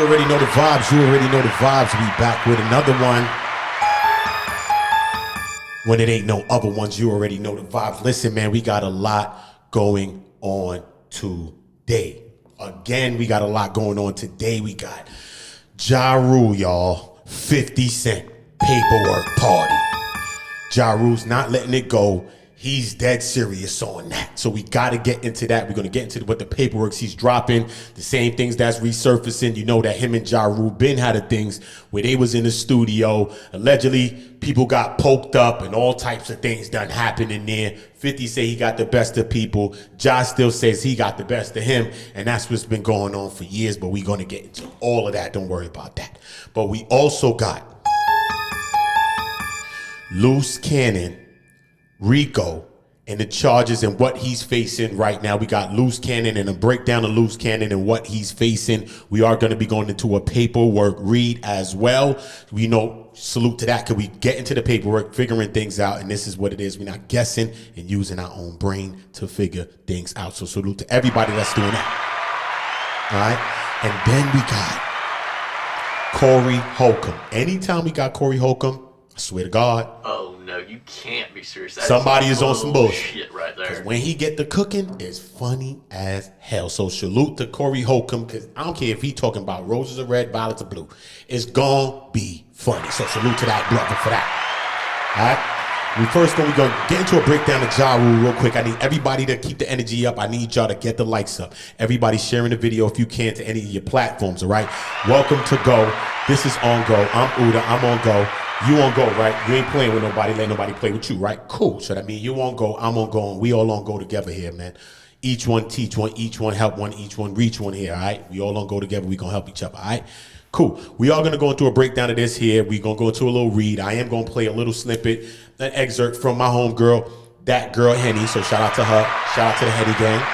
already know the vibes. You already know the vibes. We back with another one. When it ain't no other ones, you already know the vibes. Listen, man, we got a lot going on today. Again, we got a lot going on today. We got JaRule, y'all. 50 Cent paperwork party. JaRule's not letting it go. He's dead serious on that. So we got to get into that. We're going to get into what the paperwork he's dropping, the same things that's resurfacing. You know that him and JaRule been had of things where they was in the studio. Allegedly, people got poked up and all types of things done happen in there. 50 say he got the best of people. Ja still says he got the best of him. And that's what's been going on for years. But we're going to get into all of that. Don't worry about that. But we also got Luce Cannon, Rico, and the charges and what he's facing right now. We got Luce Cannon and a breakdown of Luce Cannon and what he's facing. We are going to be going into a paperwork read as well. We know, salute to that, because we get into the paperwork, figuring things out, and this is what it is. We're not guessing and using our own brain to figure things out. So salute to everybody that's doing that. All right? And then we got Corey Holcomb. Anytime we got Corey Holcomb, I swear to God. Oh no, you can't be serious. Somebody is on some bullshit right there. When he get the cooking, it's funny as hell. So salute to Corey Holcomb, because I don't care if he talking about roses are red, violets are blue. It's gonna be funny. So salute to that brother for that. All right. We first gonna get into a breakdown of JaRule real quick. I need everybody to keep the energy up. I need y'all to get the likes up. Everybody sharing the video if you can to any of your platforms, all right? Welcome to Go. This is On Go. I'm Uda. I'm on Go. You on Go, right? You ain't playing with nobody. Let nobody play with you, right? Cool. So that means you on Go. I'm on Go. And we all on Go together here, man. Each one teach one. Each one help one. Each one reach one here, all right? We all on Go together. We gonna help each other, all right? Cool. We are going to go into a breakdown of this here. We're going to go into a little read. I am going to play a little snippet, an excerpt from my homegirl, that girl Henny. So shout out to her. Shout out to the Henny gang.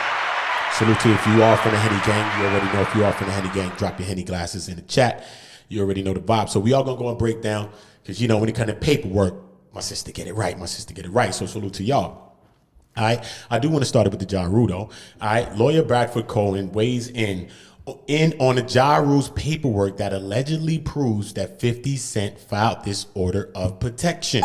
Salute to if you are from the Henny gang. You already know if you are from the Henny gang. Drop your Henny glasses in the chat. You already know the vibe. So we are going to go and break down because, you know, when it comes to paperwork, my sister get it right. My sister get it right. So salute to y'all. All right. I do want to start it with the JaRule, though. All right. Lawyer Bradford Cohen weighs in on the JaRule's paperwork that allegedly proves that 50 Cent filed this order of protection.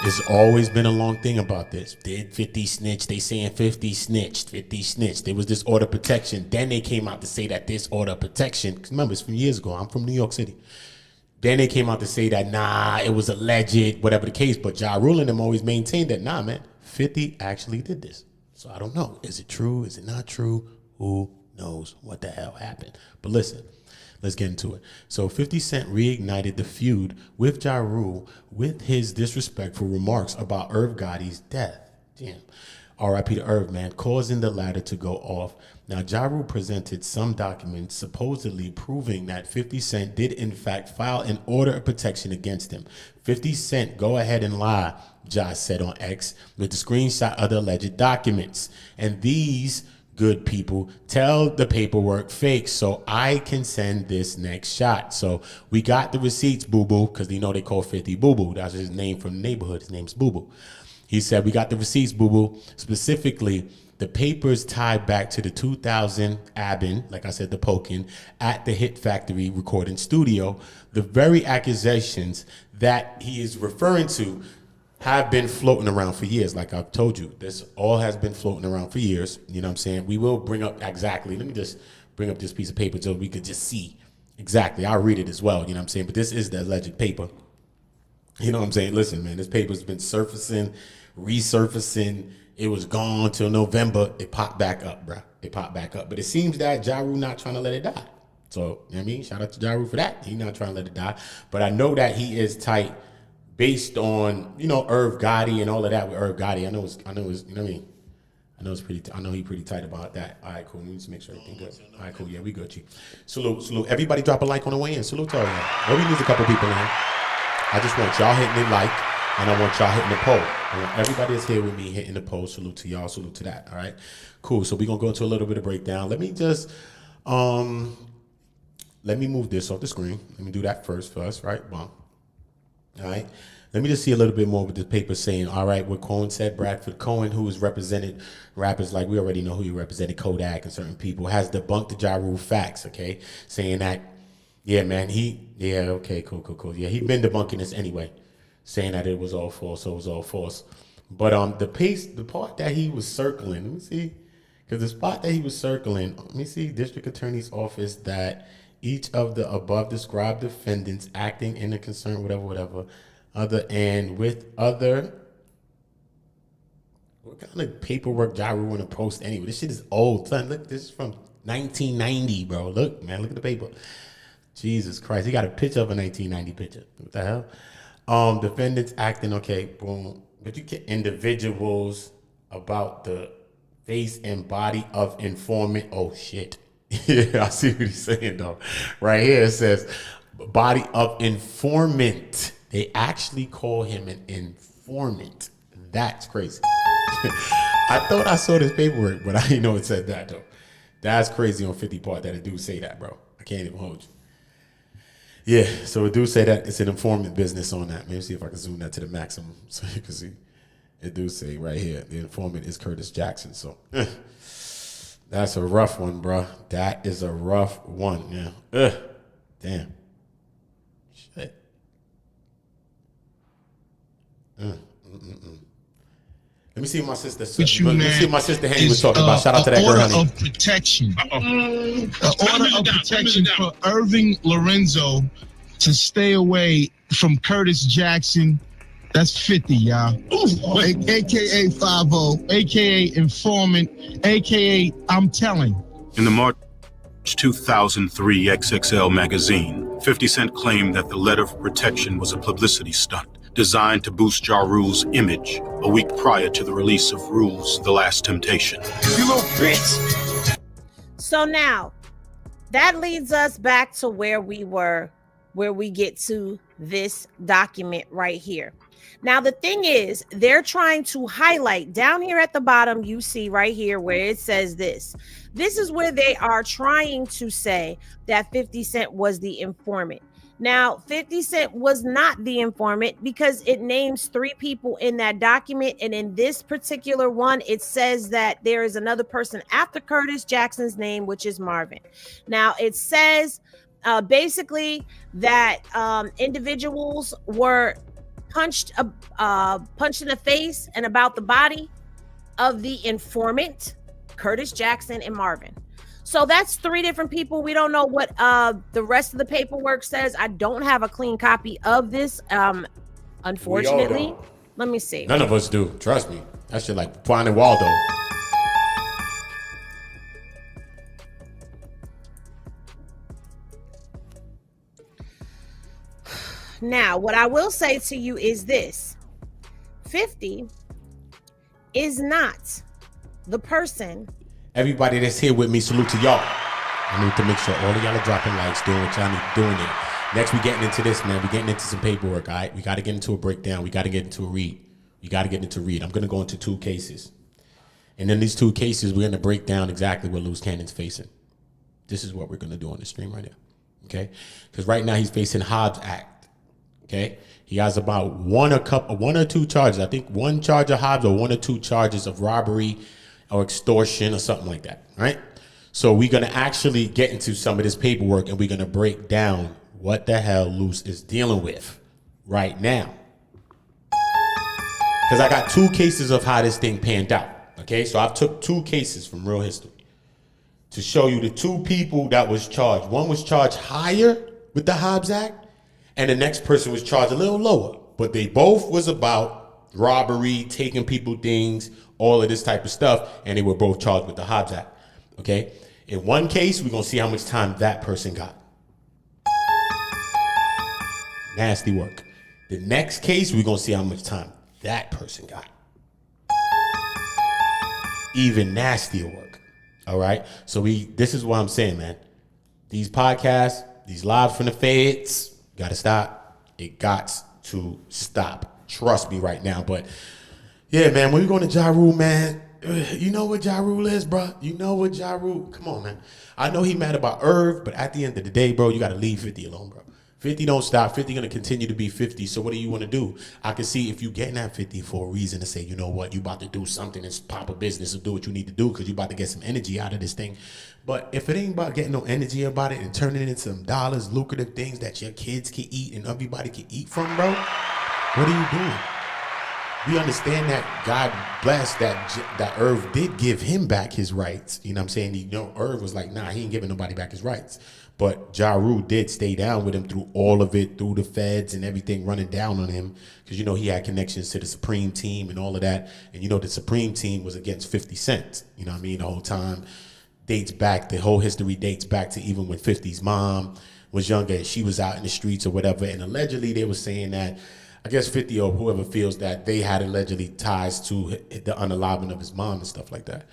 There's always been a long thing about this. Did 50 snitch? They saying 50 snitched. 50 snitched. There was this order of protection. Then they came out to say that this order of protection, because remember, it's from years ago. I'm from New York City. Then they came out to say that, nah, it was alleged, whatever the case. But JaRule and them always maintained that, nah, man, 50 actually did this. So I don't know. Is it true? Is it not true? Who knows what the hell happened? But listen, let's get into it. So 50 Cent reignited the feud with JaRule with his disrespectful remarks about Irv Gotti's death. Damn. R.I.P. to Irv, man, causing the latter to go off. Now, JaRule presented some documents supposedly proving that 50 Cent did in fact file an order of protection against him. 50 Cent, go ahead and lie, Ja said on X, with the screenshot of the alleged documents. And these good people tell the paperwork fake so I can send this next shot. So we got the receipts, boo-boo, because you know they call 50 boo-boo. That's his name from the neighborhood. His name's boo-boo. He said, we got the receipts, boo-boo. Specifically, the papers tied back to the 2000 Abbin, like I said, the poking, at the Hit Factory recording studio. The very accusations that he is referring to have been floating around for years. Like I've told you, this all has been floating around for years. You know what I'm saying? We will bring up exactly. Let me just bring up this piece of paper so we could just see exactly. I'll read it as well. You know what I'm saying? But this is the alleged paper. You know what I'm saying? Listen, man, this paper's been surfacing, resurfacing. It was gone till November. It popped back up, bruh. It popped back up. But it seems that JaRule not trying to let it die. So, you know what I mean? Shout out to JaRule for that. He not trying to let it die. But I know that he is tight based on, you know, Irv Gotti and all of that with Irv Gotti. I know it's, you know what I mean? I know he pretty tight about that. All right, cool. Let me just make sure everything good. All right, cool. Yeah, we good, Chief. Salute. Everybody drop a like on the way in. Salute to all y'all. Well, we lose a couple people in. I just want y'all hitting the like, and I want y'all hitting the poll. I want everybody that's here with me hitting the poll. Salute to y'all. Salute to that. All right, cool. So we're going to go into a little bit of breakdown. Let me just, let me move this off the screen. Let me do that first, right? Boom. All right. Let me just see a little bit more with the paper saying, all right, what Cohen said, Bradford Cohen, who has represented rappers like we already know who he represented, Kodak and certain people, has debunked the JaRule facts, okay? Saying that, yeah, man, okay, cool. Yeah, he's been debunking this anyway, saying that it was all false, so it was all false. But the part that he was circling, let me see, because the spot that he was circling, let me see, District Attorney's Office, that each of the above described defendants acting in a concern, whatever, other and with other, what kind of paperwork JaRule in a post anyway? This shit is old, son. Look, this is from 1990, bro. Look, man, look at the paper. Jesus Christ, he got a picture of a 1990 picture. What the hell? Defendants acting, okay, boom. But you get individuals about the face and body of informant. Oh shit. Yeah, I see what he's saying though. Right here it says body of informant. They actually call him an informant. That's crazy. I thought I saw this paperwork, but I didn't know it said that though. That's crazy on 50 part that it do say that, bro. I can't even hold you. Yeah, so it do say that it's an informant business on that. Maybe see if I can zoom that to the maximum so you can see. It do say right here, the informant is Curtis Jackson. So that's a rough one, bro. That is a rough one. Yeah. Damn. Shit. Let me see what my sister said. Let me see what my sister Henny was talking about. Shout out to that girl, honey. Order of protection. Order of protection for Irving Lorenzo to stay away from Curtis Jackson. That's 50, y'all. AKA 50, AKA informant, AKA I'm telling. In the March 2003 XXL magazine, 50 Cent claimed that the letter of protection was a publicity stunt designed to boost JaRule's image a week prior to the release of Rule's The Last Temptation. You little bitch! So now, that leads us back to where we were, where we get to this document right here. Now, the thing is, they're trying to highlight down here at the bottom, you see right here where it says this. This is where they are trying to say that 50 Cent was the informant. Now, 50 Cent was not the informant because it names 3 people in that document. And in this particular one, it says that there is another person after Curtis Jackson's name, which is Marvin. Now, it says basically that individuals were punched in the face and about the body of the informant, Curtis Jackson and Marvin. So that's 3 different people. We don't know what the rest of the paperwork says. I don't have a clean copy of this, unfortunately. Let me see. None of us do. Trust me. That shit like finding Waldo. Now, what I will say to you is this. 50 is not the person. Everybody that's here with me, salute to y'all. I need to make sure all of y'all are dropping likes, doing what y'all need doing there. Next, we getting into this, man. We getting into some paperwork, all right? We got to get into a breakdown. We got to get into a read. I'm going to go into 2 cases. And in these 2 cases, we're going to break down exactly what Luce Cannon's facing. This is what we're going to do on the stream right now, okay? Because right now he's facing Hobbs Act, okay? He has about 1 or 2 charges. I think 1 charge of Hobbs or 1 or 2 charges of robbery or extortion or something like that, right? So we're going to actually get into some of this paperwork and we're going to break down what the hell Luce is dealing with right now. Because I got 2 cases of how this thing panned out, okay? So I've took 2 cases from real history to show you the 2 people that was charged. One was charged higher with the Hobbs Act and the next person was charged a little lower. But they both was about robbery, taking people things, all of this type of stuff, and they were both charged with the Hobbs Act, okay? In one case, we're going to see how much time that person got. Nasty work. The next case, we're going to see how much time that person got. Even nastier work, all right? So this is what I'm saying, man. These podcasts, these lives from the feds, got to stop. It got to stop. Trust me right now, but yeah, man, when we going to JaRule, man, you know what JaRule is, bro? You know what JaRule, come on, man. I know he mad about Irv, but at the end of the day, bro, you got to leave 50 alone, bro. 50 don't stop. 50 gonna continue to be 50. So what do you want to do? I can see if you getting at 50 for a reason to say, you know what, you about to do something and pop a business or do what you need to do because you about to get some energy out of this thing. But if it ain't about getting no energy about it and turning it into some dollars, lucrative things that your kids can eat and everybody can eat from, bro, what are you doing? We understand that God bless that Irv did give him back his rights. You know what I'm saying? You know, Irv was like, nah, he ain't giving nobody back his rights. But JaRule did stay down with him through all of it, through the feds and everything running down on him. Because, you know, he had connections to the Supreme Team and all of that. And, you know, the Supreme Team was against 50 Cent. You know what I mean? The whole time dates back, the whole history dates back to even when 50's mom was younger and she was out in the streets or whatever. And allegedly they were saying that, I guess 50 or whoever feels that they had allegedly ties to the unaliving of his mom and stuff like that.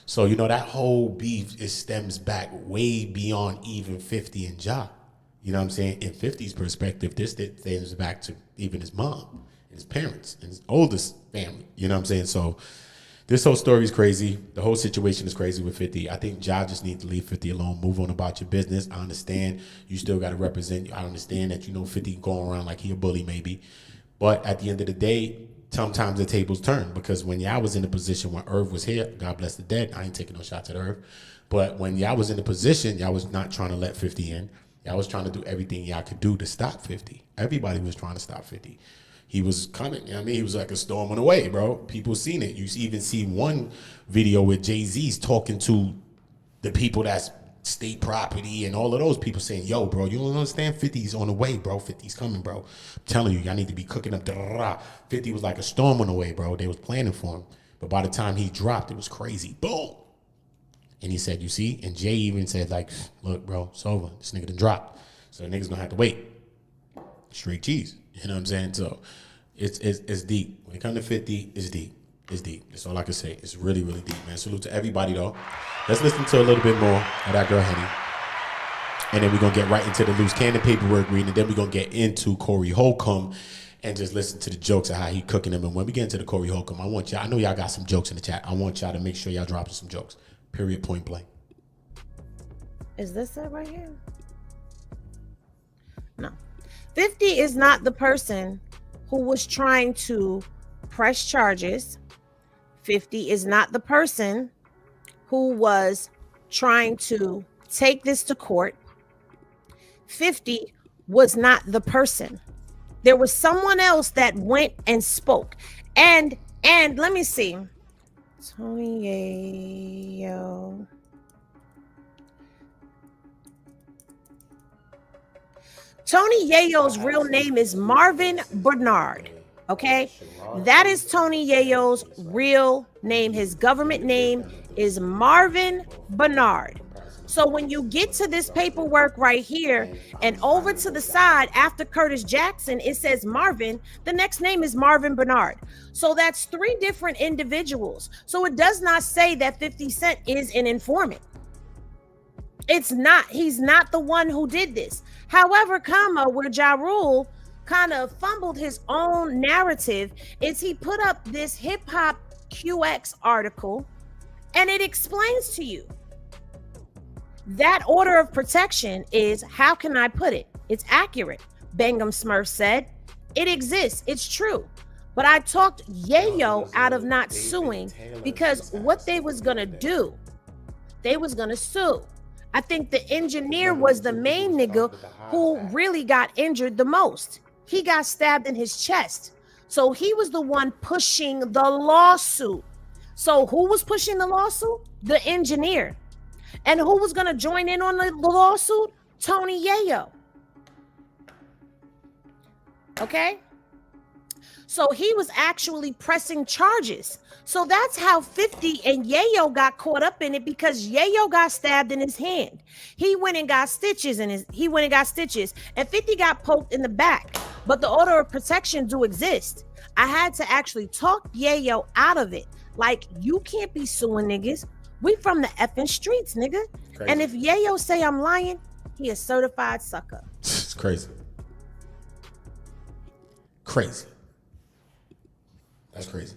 So, you know, that whole beef, it stems back way beyond even 50 and Ja. You know what I'm saying? In 50's perspective, this stems back to even his mom and his parents and his oldest family. You know what I'm saying? So this whole story is crazy. The whole situation is crazy with 50. I think Ja just needs to leave 50 alone. Move on about your business. I understand you still got to represent. I understand that, you know, 50 going around like he a bully maybe. But at the end of the day, sometimes the tables turn, because when y'all was in the position when Irv was here, God bless the dead, I ain't taking no shots at Irv, but when y'all was in the position, y'all was not trying to let 50 in. Y'all was trying to do everything y'all could do to stop 50. Everybody was trying to stop 50. He was coming, you know what I mean? He was like a storm on the way, bro. People seen it. You even see one video with Jay-Z's talking to the people that's state property and all of those people saying, yo, bro, you don't understand, 50's on the way, bro. 50's coming, bro. I'm telling you, y'all need to be cooking up. 50 was like a storm on the way, bro. They was planning for him. But by the time he dropped, it was crazy. Boom. And he said, you see? And Jay even said, like, look, bro, it's over. This nigga done dropped. So the nigga's gonna have to wait. Straight cheese. You know what I'm saying? So it's deep. When it comes to 50, it's deep. It's deep. That's all I can say. It's really, really deep, man. Salute to everybody, though. Let's listen to a little bit more of that girl, Henny. And then we're going to get right into the Luce Cannon paperwork reading. And then we're going to get into Corey Holcomb and just listen to the jokes of how he cooking them. And when we get into the Corey Holcomb, I want y'all, I know y'all got some jokes in the chat. I want y'all to make sure y'all dropping some jokes. Period, point blank. Is this it right here? No. 50 is not the person who was trying to press charges. 50 is not the person who was trying to take this to court. 50 was not the person. There was someone else that went and spoke. And let me see. Tony Yayo. Tony Yayo's real name is Marvin Bernard. Okay, that is Tony Yayo's real name. His government name is Marvin Bernard. So when you get to this paperwork right here and over to the side after Curtis Jackson, it says Marvin. The next name is Marvin Bernard. So that's 3 different individuals. So it does not say that 50 Cent is an informant. It's not. He's not the one who did this. However, where JaRule kind of fumbled his own narrative is he put up this hip hop QX article and it explains to you that order of protection is, how can I put it? It's accurate. Bangum Smurf said it exists. It's true. But I talked Yayo out of not suing because what they was going to do, they was going to sue. I think the engineer was the main nigga who really got injured the most. He got stabbed in his chest. So he was the one pushing the lawsuit. So who was pushing the lawsuit? The engineer. And who was going to join in on the lawsuit? Tony Yayo. Okay? So he was actually pressing charges. So that's how 50 and Yayo got caught up in it, because Yayo got stabbed in his hand. He went and got stitches and 50 got poked in the back. But the order of protection do exist. I had to actually talk Yayo out of it. Like, you can't be suing niggas. We from the effing streets, nigga. Crazy. And if Yayo say I'm lying, he a certified sucker. It's crazy. Crazy. That's crazy.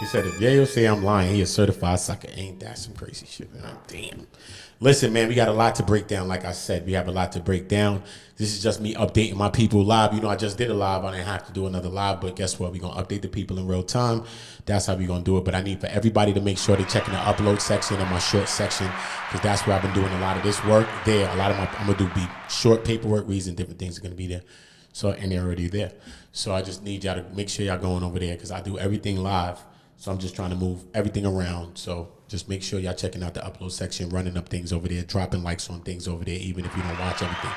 He said, if Yayo say I'm lying, he a certified sucker. Ain't that some crazy shit, man? Damn. Listen, man, we got a lot to break down. Like I said, we have a lot to break down. This is just me updating my people live. You know, I just did a live. I didn't have to do another live, but guess what? We're going to update the people in real time. That's how we're going to do it. But I need for everybody to make sure they're checking the upload section and my short section, because that's where I've been doing a lot of this work. There, a lot of my, I'm going to do short paperwork reads, different things are going to be there. So, and they're already there. So I just need y'all to make sure y'all going over there, because I do everything live. So I'm just trying to move everything around. So just make sure y'all checking out the upload section, running up things over there, dropping likes on things over there, even if you don't watch everything.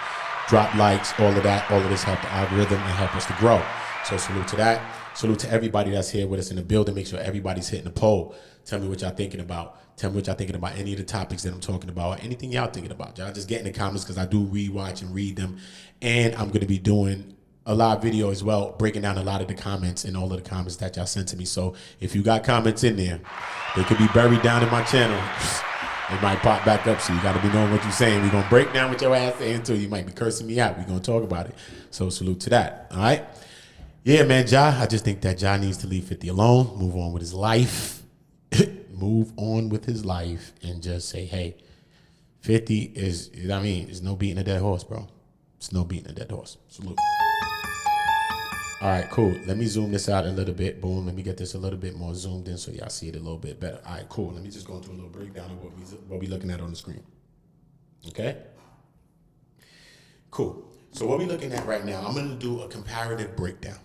Drop likes, all of that. All of this help the algorithm and help us to grow. So salute to that. Salute to everybody that's here with us in the building. Make sure everybody's hitting the poll. Tell me what y'all thinking about. Tell me what y'all thinking about any of the topics that I'm talking about, or anything y'all thinking about. Y'all just get in the comments, because I do rewatch and read them. And I'm going to be doing a live video as well, breaking down a lot of the comments and all of the comments that y'all sent to me. So if you got comments in there, they could be buried down in my channel. It might pop back up, so you got to be knowing what you're saying. We're going to break down what your ass saying too. You might be cursing me out. We're going to talk about it. So salute to that. All right? Yeah, man, Ja, I just think that Ja needs to leave 50 alone, move on with his life, move on with his life, and just say, hey, 50 is, I mean, there's no beating a dead horse, bro. It's no beating a dead horse. Salute. All right, cool. Let me zoom this out a little bit. Boom. Let me get this a little bit more zoomed in so y'all see it a little bit better. All right, cool. Let me just go into a little breakdown of what we looking at on the screen. Okay? Cool. So what we looking at right now, I'm going to do a comparative breakdown.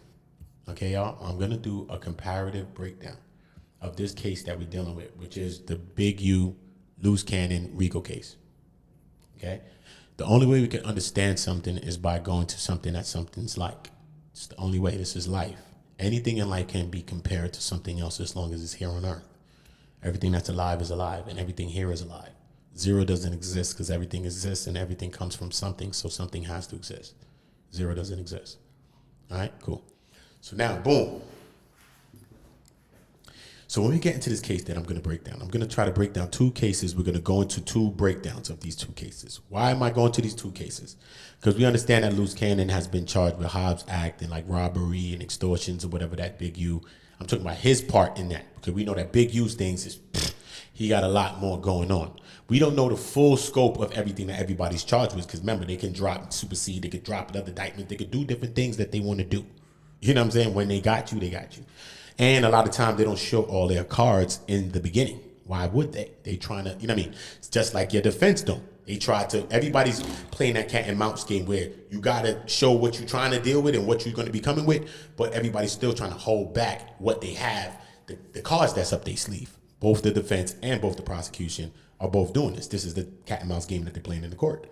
Okay, y'all? I'm going to do a comparative breakdown of this case that we're dealing with, which is the Big U, Luce Cannon, Rico case. Okay? The only way we can understand something is by going to something that something's like. It's the only way. This is life. Anything in life can be compared to something else as long as it's here on earth. Everything that's alive is alive, and everything here is alive. Zero doesn't exist because everything exists, and everything comes from something, so something has to exist. Zero doesn't exist. All right, cool. So now, boom. So when we get into this case that I'm going to break down, I'm going to try to break down two cases. We're going to go into two breakdowns of these two cases. Why am I going to these two cases? Because we understand that Luce Cannon has been charged with Hobbs Act and like robbery and extortions or whatever that Big U. I'm talking about his part in that, because we know that Big U's things is, he got a lot more going on. We don't know the full scope of everything that everybody's charged with, because remember, they can drop, supersede, they could drop another indictment, they could do different things that they want to do. You know what I'm saying? When they got you, they got you. And a lot of times they don't show all their cards in the beginning. Why would they? They trying to, you know what I mean? It's just like your defense don't. They try to, everybody's playing that cat and mouse game where you got to show what you're trying to deal with and what you're going to be coming with, but everybody's still trying to hold back what they have, the cards that's up their sleeve. Both the defense and both the prosecution are both doing this. This is the cat and mouse game that they're playing in the court.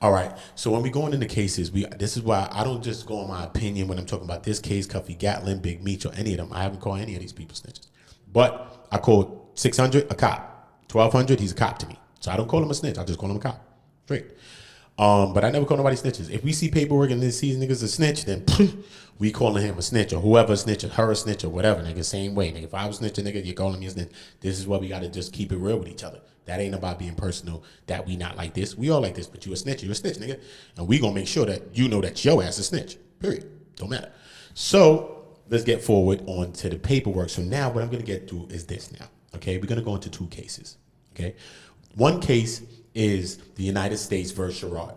All right, so when we go into cases, this is why I don't just go on my opinion when I'm talking about this case, CUFFY, Gatling, Big Meech, or any of them. I haven't called any of these people snitches. But I called 600 a cop. 1200, he's a cop to me. So I don't call him a snitch. I just call him a cop. Straight. But I never call nobody snitches. If we see paperwork and this sees niggas a snitch, then we calling him a snitch, or whoever a snitch, or her a snitch, or whatever, nigga. Same way, nigga. If I was snitching, nigga, you're calling me a snitch. This is why we got to just keep it real with each other. That ain't about being personal, that we not like this. We all like this, but you a snitch, nigga. And we gonna make sure that you know that your ass is a snitch, period. Don't matter. So let's get forward on to the paperwork. So now what I'm gonna get to is this now, okay? We're gonna go into two cases, okay? One case is the United States versus Sherrod,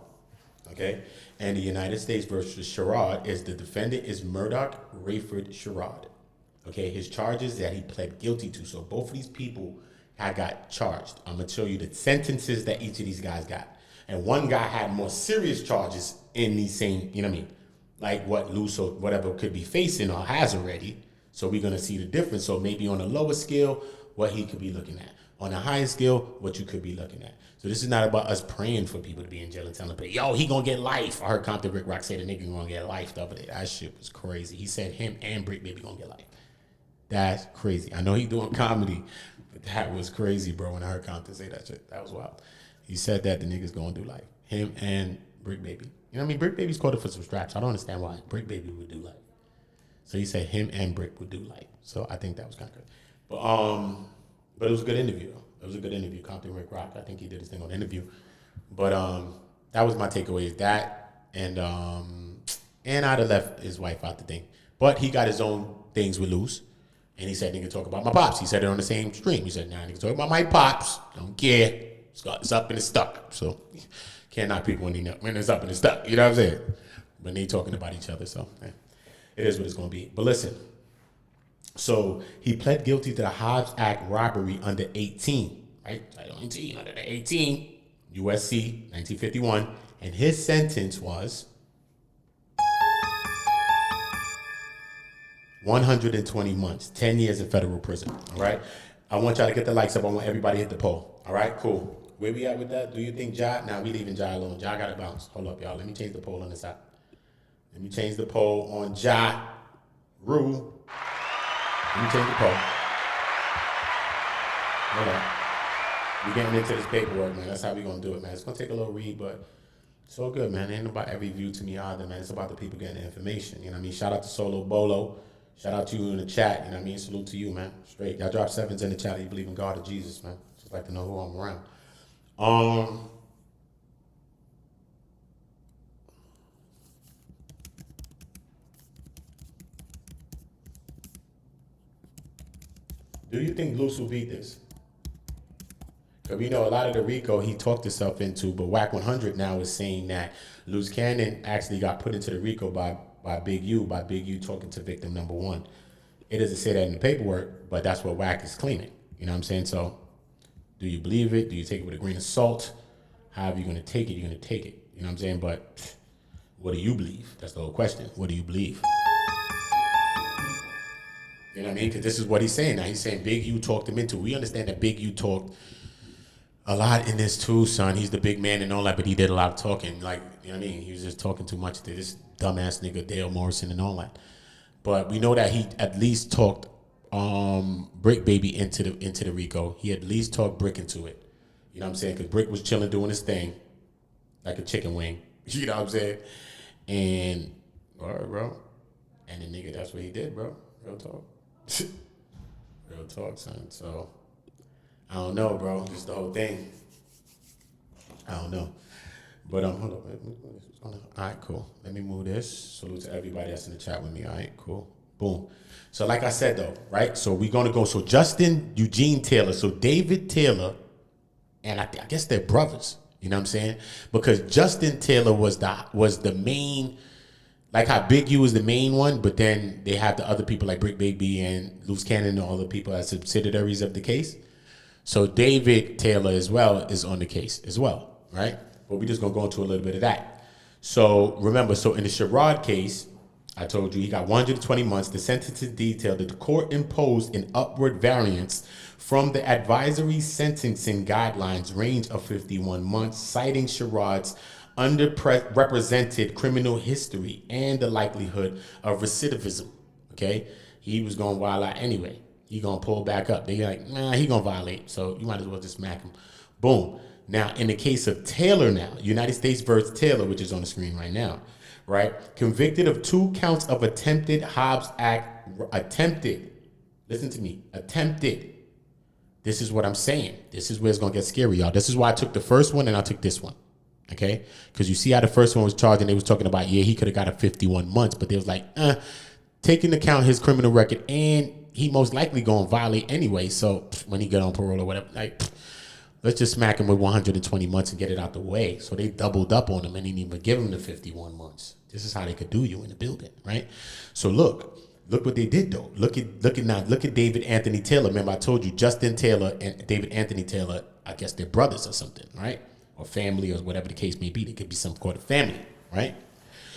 okay? And the United States versus Sherrod is the defendant is Murdoch Rayford Sherrod, okay? His charges that he pled guilty to. So both of these people had got charged. I'm gonna show you the sentences that each of these guys got. And one guy had more serious charges in these same, you know what I mean? Like what Luce or whatever could be facing or has already. So we're gonna see the difference. So maybe on a lower scale, what he could be looking at. On a higher scale, what you could be looking at. So this is not about us praying for people to be in jail and telling people, yo, he gonna get life. I heard Compton Rick Rock say the nigga gonna get life the other day. That shit was crazy. He said him and BRICC gonna get life. That's crazy. I know he doing comedy, but that was crazy, bro, when I heard Compton say that shit. That was wild. He said that the niggas gonna do life. Him and BRICC. You know what I mean? BRICC quoted for some straps. I don't understand why BRICC would do life. So he said him and BRICC would do life. So I think that was kind of good. But it was a good interview. It was a good interview. Compton Rick Rock, I think he did his thing on the interview. But that was my takeaway, is that, and I'd have left his wife out the thing. But he got his own things with Luce. And he said, nigga, talk about my pops. He said it on the same stream. He said, nah, nigga, talk about my pops. Don't care. It's up and it's stuck. So can't knock people when it's up and it's stuck. You know what I'm saying? When they talking about each other. So it is what it's going to be. But listen. So he pled guilty to the Hobbs Act robbery under 18. Right? Title 18 under the 18. USC 1951. And his sentence was 120 months, 10 years in federal prison. All right. I want y'all to get the likes up. I want everybody to hit the poll. All right, cool. Where we at with that? Do you think Ja? Now we leaving Ja alone. Ja got to bounce. Hold up, y'all. Let me change the poll on the side. Let me change the poll on JaRule. Let me change the poll. Hold on. We getting into this paperwork, man. That's how we gonna do it, man. It's gonna take a little read, but it's all good, man. Ain't about every view to me either, man. It's about the people getting the information. You know what I mean? Shout out to Solo Bolo. Shout out to you in the chat. You know what I mean? Salute to you, man. Straight. Y'all drop 7s in the chat. You believe in God or Jesus, man. Just like to know who I'm around. Do you think Luce will beat this? Because we know a lot of the Rico he talked himself into, but WACK 100 now is saying that Luce Cannon actually got put into the Rico by Big U talking to victim number 1. It doesn't say that in the paperwork, but that's what WACK is claiming. You know what I'm saying? So do you believe it? Do you take it with a grain of salt? However you're going to take it, you're going to take it. You know what I'm saying? But what do you believe? That's the whole question. What do you believe? You know what I mean? Because this is what he's saying now. He's saying Big U talked him into. We understand that Big U talked a lot in this too, son. He's the big man and all that, but he did a lot of talking. Like, you know what I mean? He was just talking too much to this dumbass nigga Dale Morrison and all that. But we know that he at least talked BRICK baby into the Rico. He at least talked BRICK into it. You know what I'm saying? Because BRICK was chilling doing his thing like a chicken wing. You know what I'm saying? And all right, bro. And the nigga, that's what he did, bro. Real talk. Real talk, son. So I don't know, bro. Just the whole thing. I don't know. But hold on. All right, cool. Let me move this. Salute to everybody that's in the chat with me. All right, cool. Boom. So like I said though, right? So we're gonna go. So Justin Eugene Taylor. So David Taylor, and I guess they're brothers. You know what I'm saying? Because Justin Taylor was the main. Like how Big U is the main one, but then they have the other people like BRICK Baby and Luce Cannon and all the people as subsidiaries of the case. So David Taylor as well is on the case as well, right? But we're just gonna go into a little bit of that. So remember, so in the Sherrod case, I told you he got 120 months. The sentence in detail that the court imposed an upward variance from the advisory sentencing guidelines range of 51 months, citing Sherrod's underrepresented criminal history and the likelihood of recidivism. Okay, he was gonna wild out anyway. He gonna pull back up. They like, nah, he gonna violate. So you might as well just smack him. Boom. Now in the case of Taylor, now United States versus Taylor, which is on the screen right now, right? Convicted of 2 counts of attempted Hobbs Act. Attempted. Listen to me. Attempted. This is what I'm saying. This is where it's gonna get scary, y'all. This is why I took the first one and I took this one. Okay, because you see how the first one was charged and they was talking about, yeah, he could have got a 51 months, but they was like, taking into account his criminal record and he most likely going to violate anyway. So when he get on parole or whatever, like, let's just smack him with 120 months and get it out the way. So they doubled up on him and didn't even give him the 51 months. This is how they could do you in the building, right? So look what they did though. Look at David Anthony Taylor. Remember I told you Justin Taylor and David Anthony Taylor, I guess they're brothers or something, right? Or family or whatever the case may be. They could be some sort of family, right?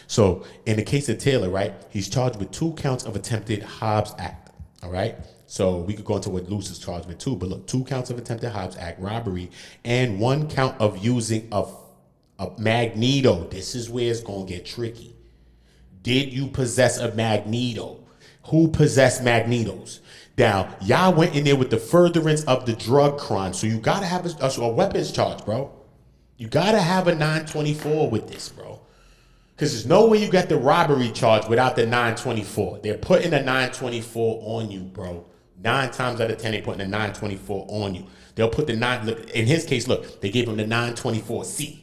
So in the case of Taylor, right, he's charged with 2 counts of attempted Hobbs Act, all right? So we could go into what Luce is charged with too, but look, 2 counts of attempted Hobbs Act robbery and 1 count of using a magneto. This is where it's going to get tricky. Did you possess a magneto? Who possessed magnetos? Now, y'all went in there with the furtherance of the drug crime, so you got to have a weapons charge, bro. You gotta have a 924 with this, bro. Because there's no way you got the robbery charge without the 924. They're putting a 924 on you, bro. 9 times out of 10, they're putting a 924 on you. They'll put the 9, look, in his case, look, they gave him the 924C.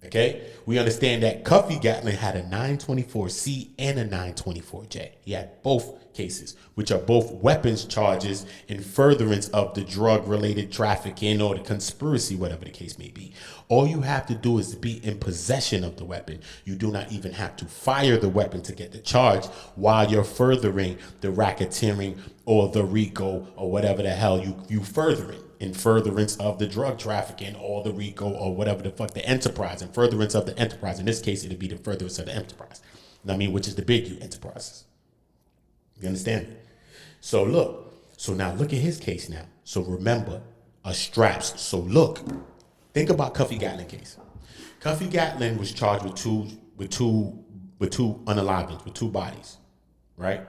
Okay, we understand that Cuffy Gatling had a 924C and a 924J. He had both cases, which are both weapons charges in furtherance of the drug-related trafficking or the conspiracy, whatever the case may be. All you have to do is be in possession of the weapon. You do not even have to fire the weapon to get the charge while you're furthering the racketeering or the Rico or whatever the hell you furthering. In furtherance of the drug trafficking or the Rico or whatever the fuck, the enterprise, in furtherance of the enterprise. In this case, it'd be the furtherance of the enterprise. You know what I mean? Which is the big U enterprises. You understand me? So look, so now look at his case now. So remember, straps. So look, think about Cuffy Gatling case. Cuffy Gatling was charged with two unalivings, with two bodies, right?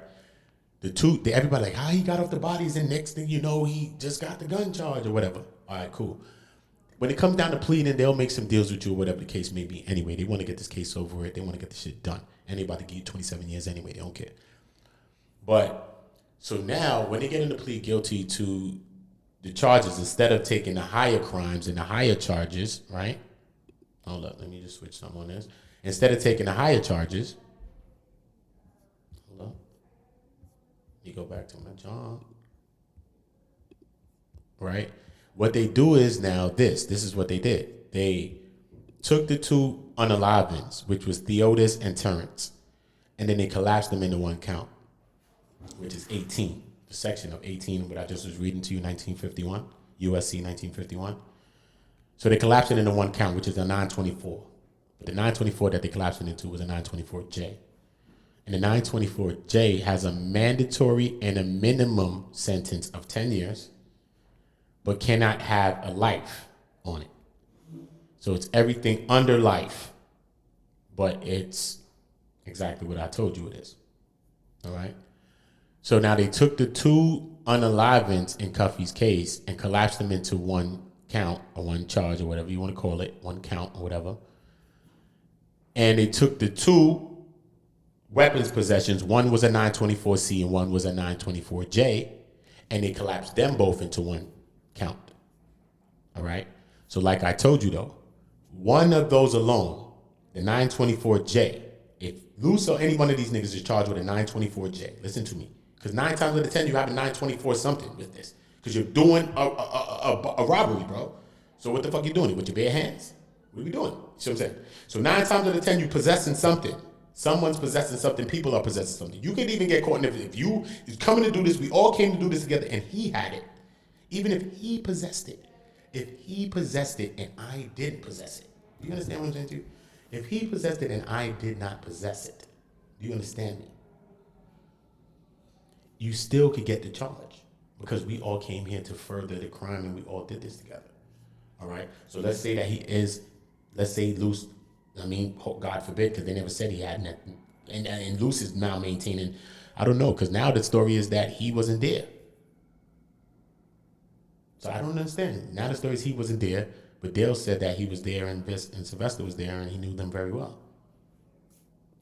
Everybody like, how he got off the bodies, and next thing you know, he just got the gun charge or whatever. All right, cool. When it comes down to pleading, they'll make some deals with you or whatever the case may be. Anyway, they want to get this case over with. They want to get the shit done. And they about to give you 27 years anyway. They don't care. But so now when they get in to plead guilty to the charges, instead of taking the higher crimes and the higher charges, right? Hold up, let me just switch something on this. Instead of taking the higher charges, hold up. You go back to my job, right? What they do is now this is what they did. They took the two unalivings, which was Theotis and Terrence, and then they collapsed them into one count, which is 18, the section of 18, what I just was reading to you, 1951, USC 1951. So they collapsed it into one count, which is a 924. But the 924 that they collapsed it into was a 924J. And the 924J has a mandatory and a minimum sentence of 10 years, but cannot have a life on it. So it's everything under life, but it's exactly what I told you it is. All right? So now they took the two unalivings in Cuffy's case and collapsed them into one count or one charge or whatever you want to call it, one count or whatever. And they took the two weapons possessions, one was a 924C and one was a 924J, and they collapsed them both into one count. All right? So like I told you though, one of those alone, the 924J, if Luce or any one of these niggas is charged with a 924J, listen to me, because 9 times out of 10 you have a 924 something with this, because you're doing a robbery, bro. So what the fuck you doing with your bare hands? What are we doing? You see what I'm saying? So 9 times out of 10 you possessing something. Someone's possessing something. People are possessing something. You can even get caught in if you is coming to do this. We all came to do this together, and he had it. Even if he possessed it, and I didn't possess it, do you understand what I'm saying to you? If he possessed it and I did not possess it, do you understand me? You still could get the charge because we all came here to further the crime, and we all did this together. All right. So let's say that he is. Let's say Luce. I mean, God forbid, because they never said he had nothing. And Luce is now maintaining, I don't know, because now the story is that he wasn't there. So I don't understand. Now the story is he wasn't there, but Dale said that he was there and Sylvester was there and he knew them very well.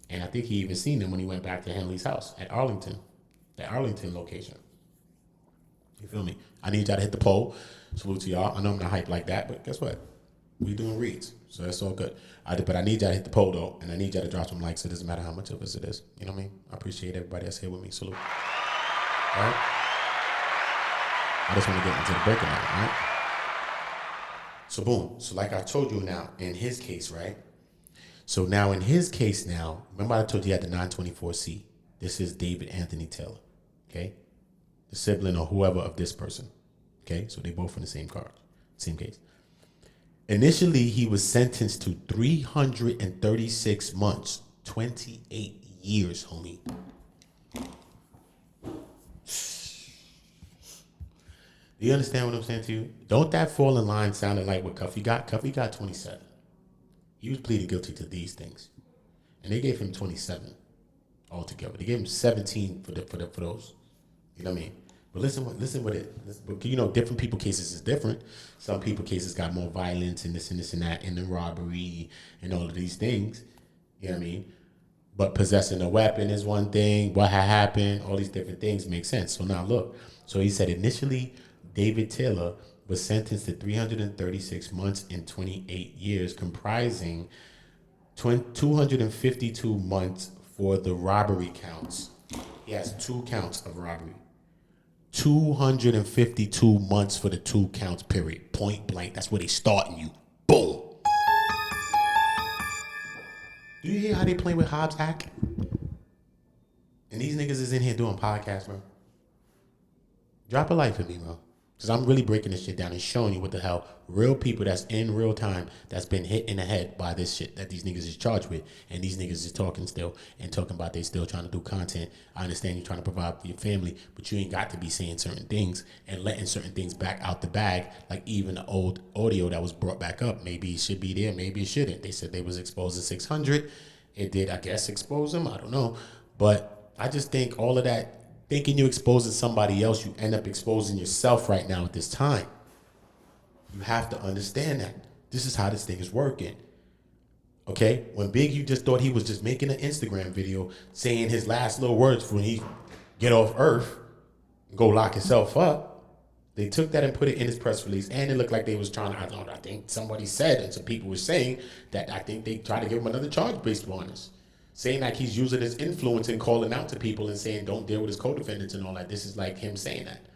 And I think he even seen them when he went back to Henley's house at Arlington, the Arlington location. You feel me? I need y'all to hit the poll. Salute to y'all. I know I'm not hyped like that, but guess what? We doing reads, so that's all good. But I need y'all to hit the poll though, and I need y'all to drop some likes. It doesn't matter how much of us it is. You know what I mean? I appreciate everybody that's here with me. Salute. All right? I just want to get into the breaking now, all right? So boom. So like I told you now, in his case, right? So now in his case now, remember I told you he had the 924C. This is David Anthony Taylor, okay? The sibling or whoever of this person, okay? So they both in the same card, same case. Initially, he was sentenced to 336 months, 28 years, homie. Do you understand what I'm saying to you? Don't that fall in line sounding like what Cuffy got? Cuffy got 27. He was pleading guilty to these things. And they gave him 27 altogether. They gave him 17 for those. You know what I mean? But listen with it. You know, different people cases is different. Some people cases got more violence and this and that and the robbery and all of these things. You know what I mean? But possessing a weapon is one thing. What had happened, all these different things make sense. So now look. So he said initially David Taylor was sentenced to 336 months and 28 years, comprising 252 months for the robbery counts. He has 2 counts of robbery. 252 months for the 2 counts, period. Point blank. That's where they starting you. Boom. Do you hear how they play with Hobbs Act? And these niggas is in here doing podcasts, bro. Drop a like for me, bro. Because I'm really breaking this shit down and showing you what the hell real people that's in real time that's been hit in the head by this shit that these niggas is charged with. And these niggas is talking still and talking about they still trying to do content. I understand you're trying to provide for your family, but you ain't got to be saying certain things and letting certain things back out the bag. Like even the old audio that was brought back up. Maybe it should be there, maybe it shouldn't. They said they was exposing 600. It did, I guess, expose them. I don't know. But I just think all of that, thinking you exposing somebody else, you end up exposing yourself right now at this time. You have to understand that. This is how this thing is working. Okay? When Big, you just thought he was just making an Instagram video saying his last little words when he get off Earth and go lock himself up. They took that and put it in his press release, and it looked like they was trying to, I think somebody said, and some people were saying that I think they tried to give him another charge based on this. Saying like he's using his influence and calling out to people and saying don't deal with his co-defendants and all that. This is like him saying that.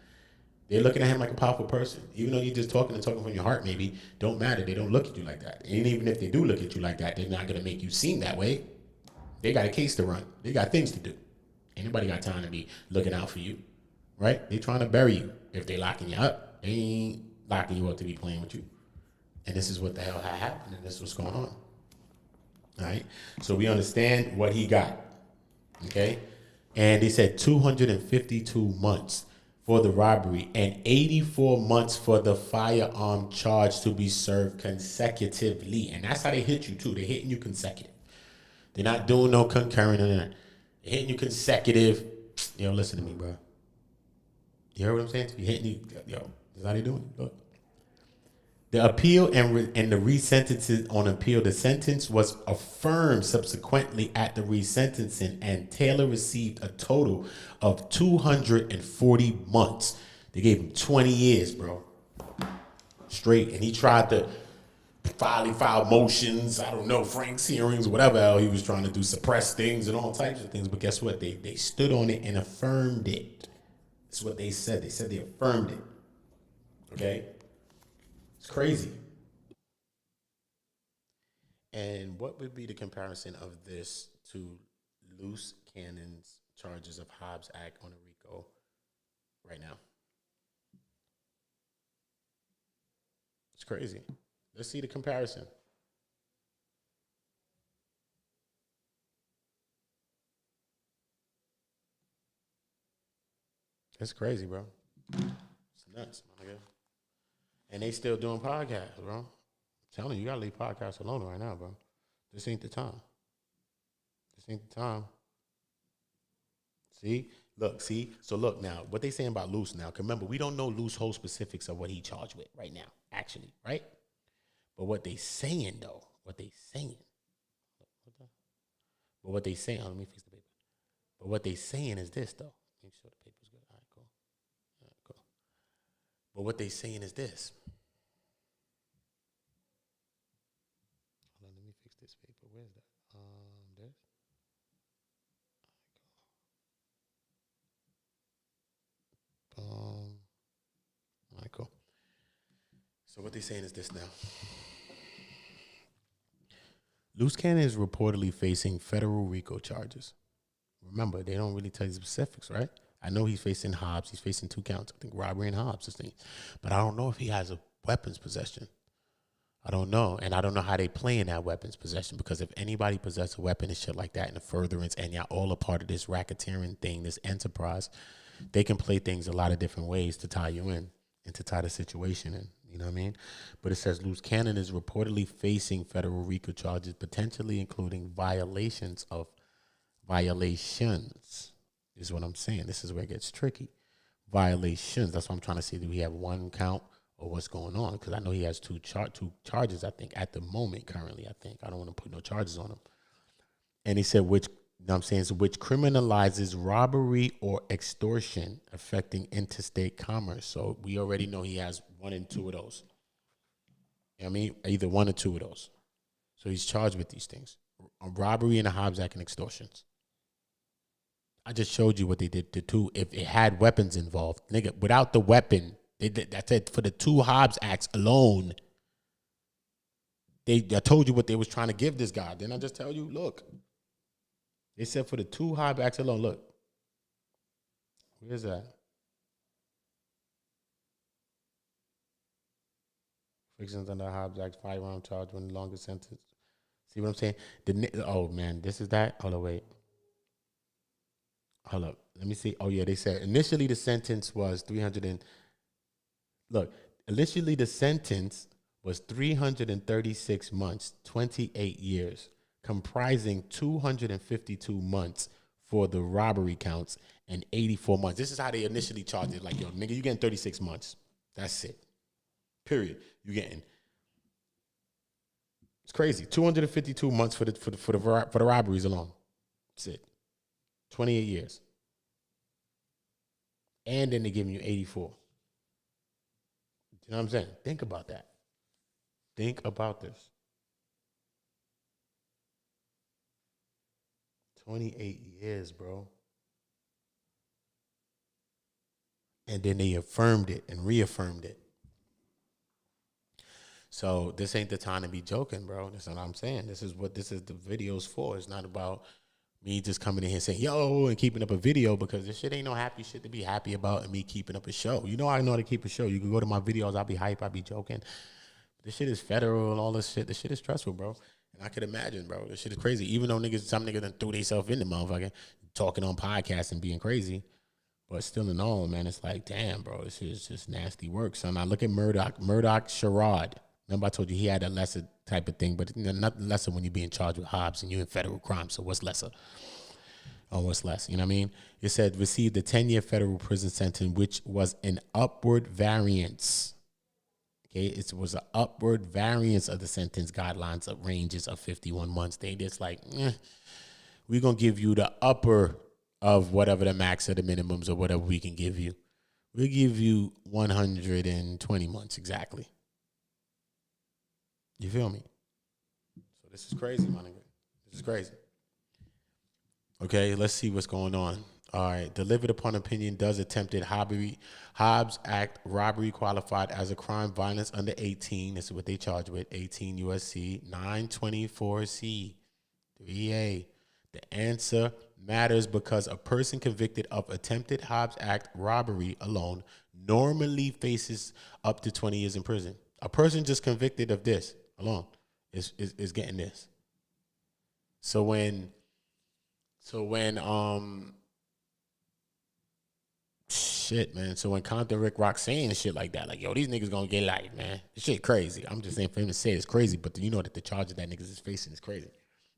They're looking at him like a powerful person. Even though you're just talking from your heart, maybe, don't matter. They don't look at you like that. And even if they do look at you like that, they're not going to make you seem that way. They got a case to run. They got things to do. Anybody got time to be looking out for you, right? They trying to bury you. If they locking you up, they ain't locking you up to be playing with you. And this is what the hell happened, and this is what's going on. All right, so we understand what he got, okay? And they said 252 months for the robbery and 84 months for the firearm charge to be served consecutively. And that's how they hit you, too. They're hitting you consecutive. They're not doing no concurrent or that. They're hitting you consecutive. Yo, listen to me, bro. You heard what I'm saying? You're hitting you. Yo, this is how they doing it. Look. The appeal and the resentencing on appeal, the sentence was affirmed subsequently at the resentencing, and Taylor received a total of 240 months. They gave him 20 years, bro. Straight. And he tried to file motions, I don't know, Frank's hearings, whatever hell he was trying to do, suppress things and all types of things. But guess what? They stood on it and affirmed it. That's what they said. They said they affirmed it. Okay? It's crazy. And what would be the comparison of this to Luce Cannon's charges of Hobbs Act on a Rico right now? It's crazy. Let's see the comparison. It's crazy, bro. It's nuts, my nigga. And they still doing podcasts, bro. I'm telling you, you gotta leave podcasts alone right now, bro. This ain't the time. This ain't the time. See? Look, see? So look now, what they saying about Luce now, 'cause remember, we don't know Luce whole specifics of what he charged with right now, actually, right? But what they saying, though, what they saying, but what they saying, let me fix the paper. But what they saying is this, though. Make sure the paper's good. All right, cool. All right, cool. But what they saying is this. Hold on, let me fix this paper. Where's that? This. All right, cool. So what they saying is this now. Luce Cannon is reportedly facing federal RICO charges. Remember, they don't really tell you specifics, right? I know he's facing Hobbs. He's facing 2 counts. I think robbery and Hobbs, this thing. But I don't know if he has a weapons possession. I don't know. And I don't know how they play in that weapons possession, because if anybody possesses a weapon and shit like that in the furtherance, and y'all all a part of this racketeering thing, this enterprise, they can play things a lot of different ways to tie you in and to tie the situation in. You know what I mean? But it says Luce Cannon is reportedly facing federal RICO charges, potentially including violations. Is what I'm saying. This is where it gets tricky. Violations. That's what I'm trying to see. Do we have 1 count or what's going on? Because I know he has 2 charges, I think, at the moment, currently, I think. I don't want to put no charges on him. And he said which You know what I'm saying? So which criminalizes robbery or extortion affecting interstate commerce. So we already know he has 1 and 2 of those. You know what I mean? Either 1 or 2 of those. So he's charged with these things. A robbery and a Hobbs Act and extortions. I just showed you what they did to 2. If it had weapons involved. Nigga, without the weapon, that's it. For the 2 Hobbs Acts alone, I told you what they was trying to give this guy. Didn't I just tell you? Look. They said for the 2 Hobbs Acts alone, look. Where's that? Fictions under Hobbs Act, firearm charge when the longest sentence. See what I'm saying? Oh, man, this is that? Hold on, wait. Hold up. Let me see. Oh, yeah, they said initially the sentence was 300 and... Look, initially the sentence was 336 months, 28 years. Comprising 252 months for the robbery counts and 84 months. This is how they initially charged it. Like, yo, nigga, you getting 36 months. That's it. Period. You getting. It's crazy. 252 months for the robberies alone. That's it. 28 years. And then they're giving you 84. You know what I'm saying? Think about that. Think about this. 28 years, bro. And then they affirmed it and reaffirmed it. So this ain't the time to be joking, bro. That's what I'm saying. This is what the video's for. It's not about me just coming in here saying, yo, and keeping up a video, because this shit ain't no happy shit to be happy about, and me keeping up a show. You know I know how to keep a show. You can go to my videos. I'll be hype. I'll be joking. This shit is federal and all this shit. This shit is stressful, bro. And I could imagine, bro. This shit is crazy. Even though some niggas done threw themselves in the motherfucker, talking on podcasts and being crazy. But still in all, man, it's like, damn, bro, this is just nasty work. So now look at Murdoch Sherrod. Remember I told you he had a lesser type of thing, but not lesser when you're being charged with Hobbs and you're in federal crime. So what's lesser? Or what's less? You know what I mean? It said received a 10-year federal prison sentence, which was an upward variance. Okay, it was an upward variance of the sentence guidelines of ranges of 51 months. They just like, we're going to give you the upper of whatever the max or the minimums or whatever we can give you. We'll give you 120 months exactly. You feel me? So this is crazy, my nigga. This is crazy. Okay, let's see what's going on. All right, delivered upon opinion, does attempted Hobbs Act robbery qualified as a crime violence under 18? This is what they charge with, 18 USC 924C 3A. The answer matters because a person convicted of attempted Hobbs Act robbery alone normally faces up to 20 years in prison. A person just convicted of this alone is getting this. So when shit, man. So when Compton Rick Rock saying shit like that, like, yo, these niggas gonna get life, man. This shit crazy. I'm just saying for him to say it's crazy, but you know that the charges that niggas is facing is crazy.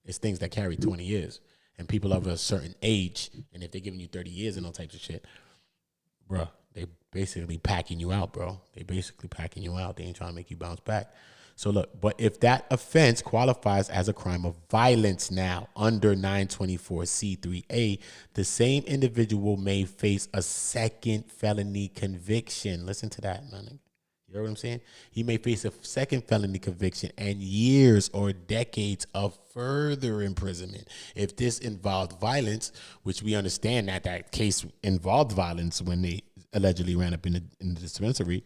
It's things that carry 20 years. And people of a certain age, and if they're giving you 30 years and all types of shit, bro, they basically packing you out, bro. They basically packing you out. They ain't trying to make you bounce back. So look, but if that offense qualifies as a crime of violence now under 924C3A, the same individual may face a second felony conviction. Listen to that, man. You know what I'm saying? He may face a second felony conviction and years or decades of further imprisonment. If this involved violence, which we understand that case involved violence when they allegedly ran up in the dispensary.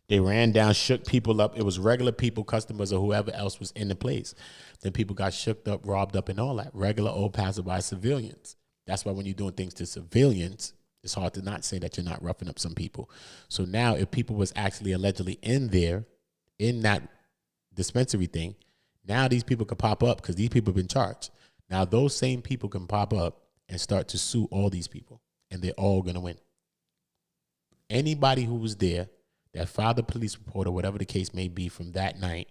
They ran down, shook people up. It was regular people, customers, or whoever else was in the place. Then people got shook up, robbed up, and all that. Regular old passerby civilians. That's why when you're doing things to civilians, it's hard to not say that you're not roughing up some people. So now if people was actually allegedly in there, in that dispensary thing, now these people could pop up because these people have been charged. Now those same people can pop up and start to sue all these people, and they're all going to win. Anybody who was there that filed a police report or whatever the case may be from that night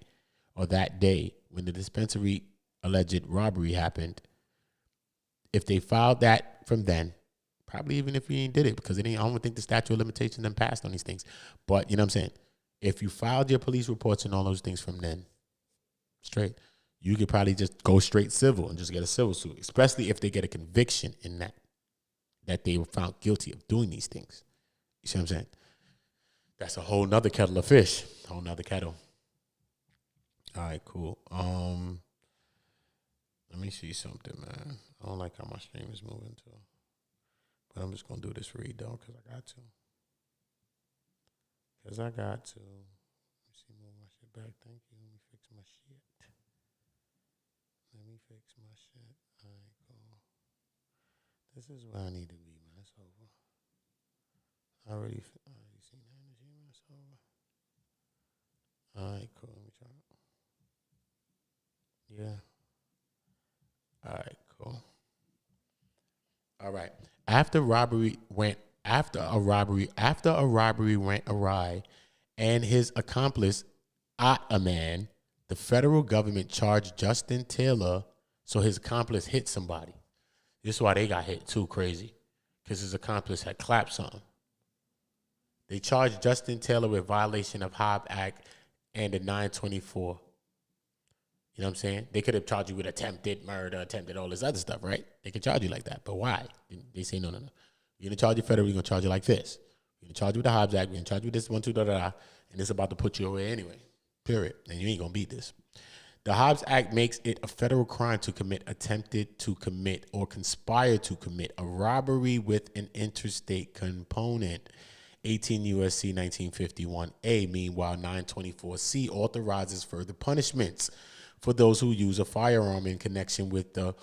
or that day when the dispensary alleged robbery happened, if they filed that from then, probably even if you ain't did it, because I don't think the statute of limitations then passed on these things. But you know what I'm saying? If you filed your police reports and all those things from then, straight, you could probably just go straight civil and just get a civil suit, especially if they get a conviction in that they were found guilty of doing these things. You see what I'm saying? That's a whole nother kettle of fish. Whole nother kettle. All right, cool. Let me see something, man. I don't like how my stream is moving too. But I'm just going to do this read, though, because I got to. Let me see, move my shit back. Thank you. Let me fix my shit. All right, cool. This is where I need to be, man. It's over. I already seen that. It's over. All right, cool. Let me try it. Yeah. All right, cool. All right. After a robbery went awry and his accomplice a man, the federal government charged Justin Taylor so his accomplice hit somebody. This is why they got hit too crazy, because his accomplice had clapped something. They charged Justin Taylor with violation of Hobbs Act and the 924. You know what I'm saying? They could have charged you with attempted murder, attempted all this other stuff, right? They could charge you like that. But why? They say, no. You're going to charge you federal, we're going to charge you like this. We're going to charge you with the Hobbs Act, we're going to charge you with this, 1, 2, and it's about to put you away anyway. Period. And you ain't going to beat this. The Hobbs Act makes it a federal crime to commit, attempted to commit, or conspire to commit a robbery with an interstate component. 18 U.S.C. 1951A. Meanwhile, 924C authorizes further punishments for those who use a firearm in connection with the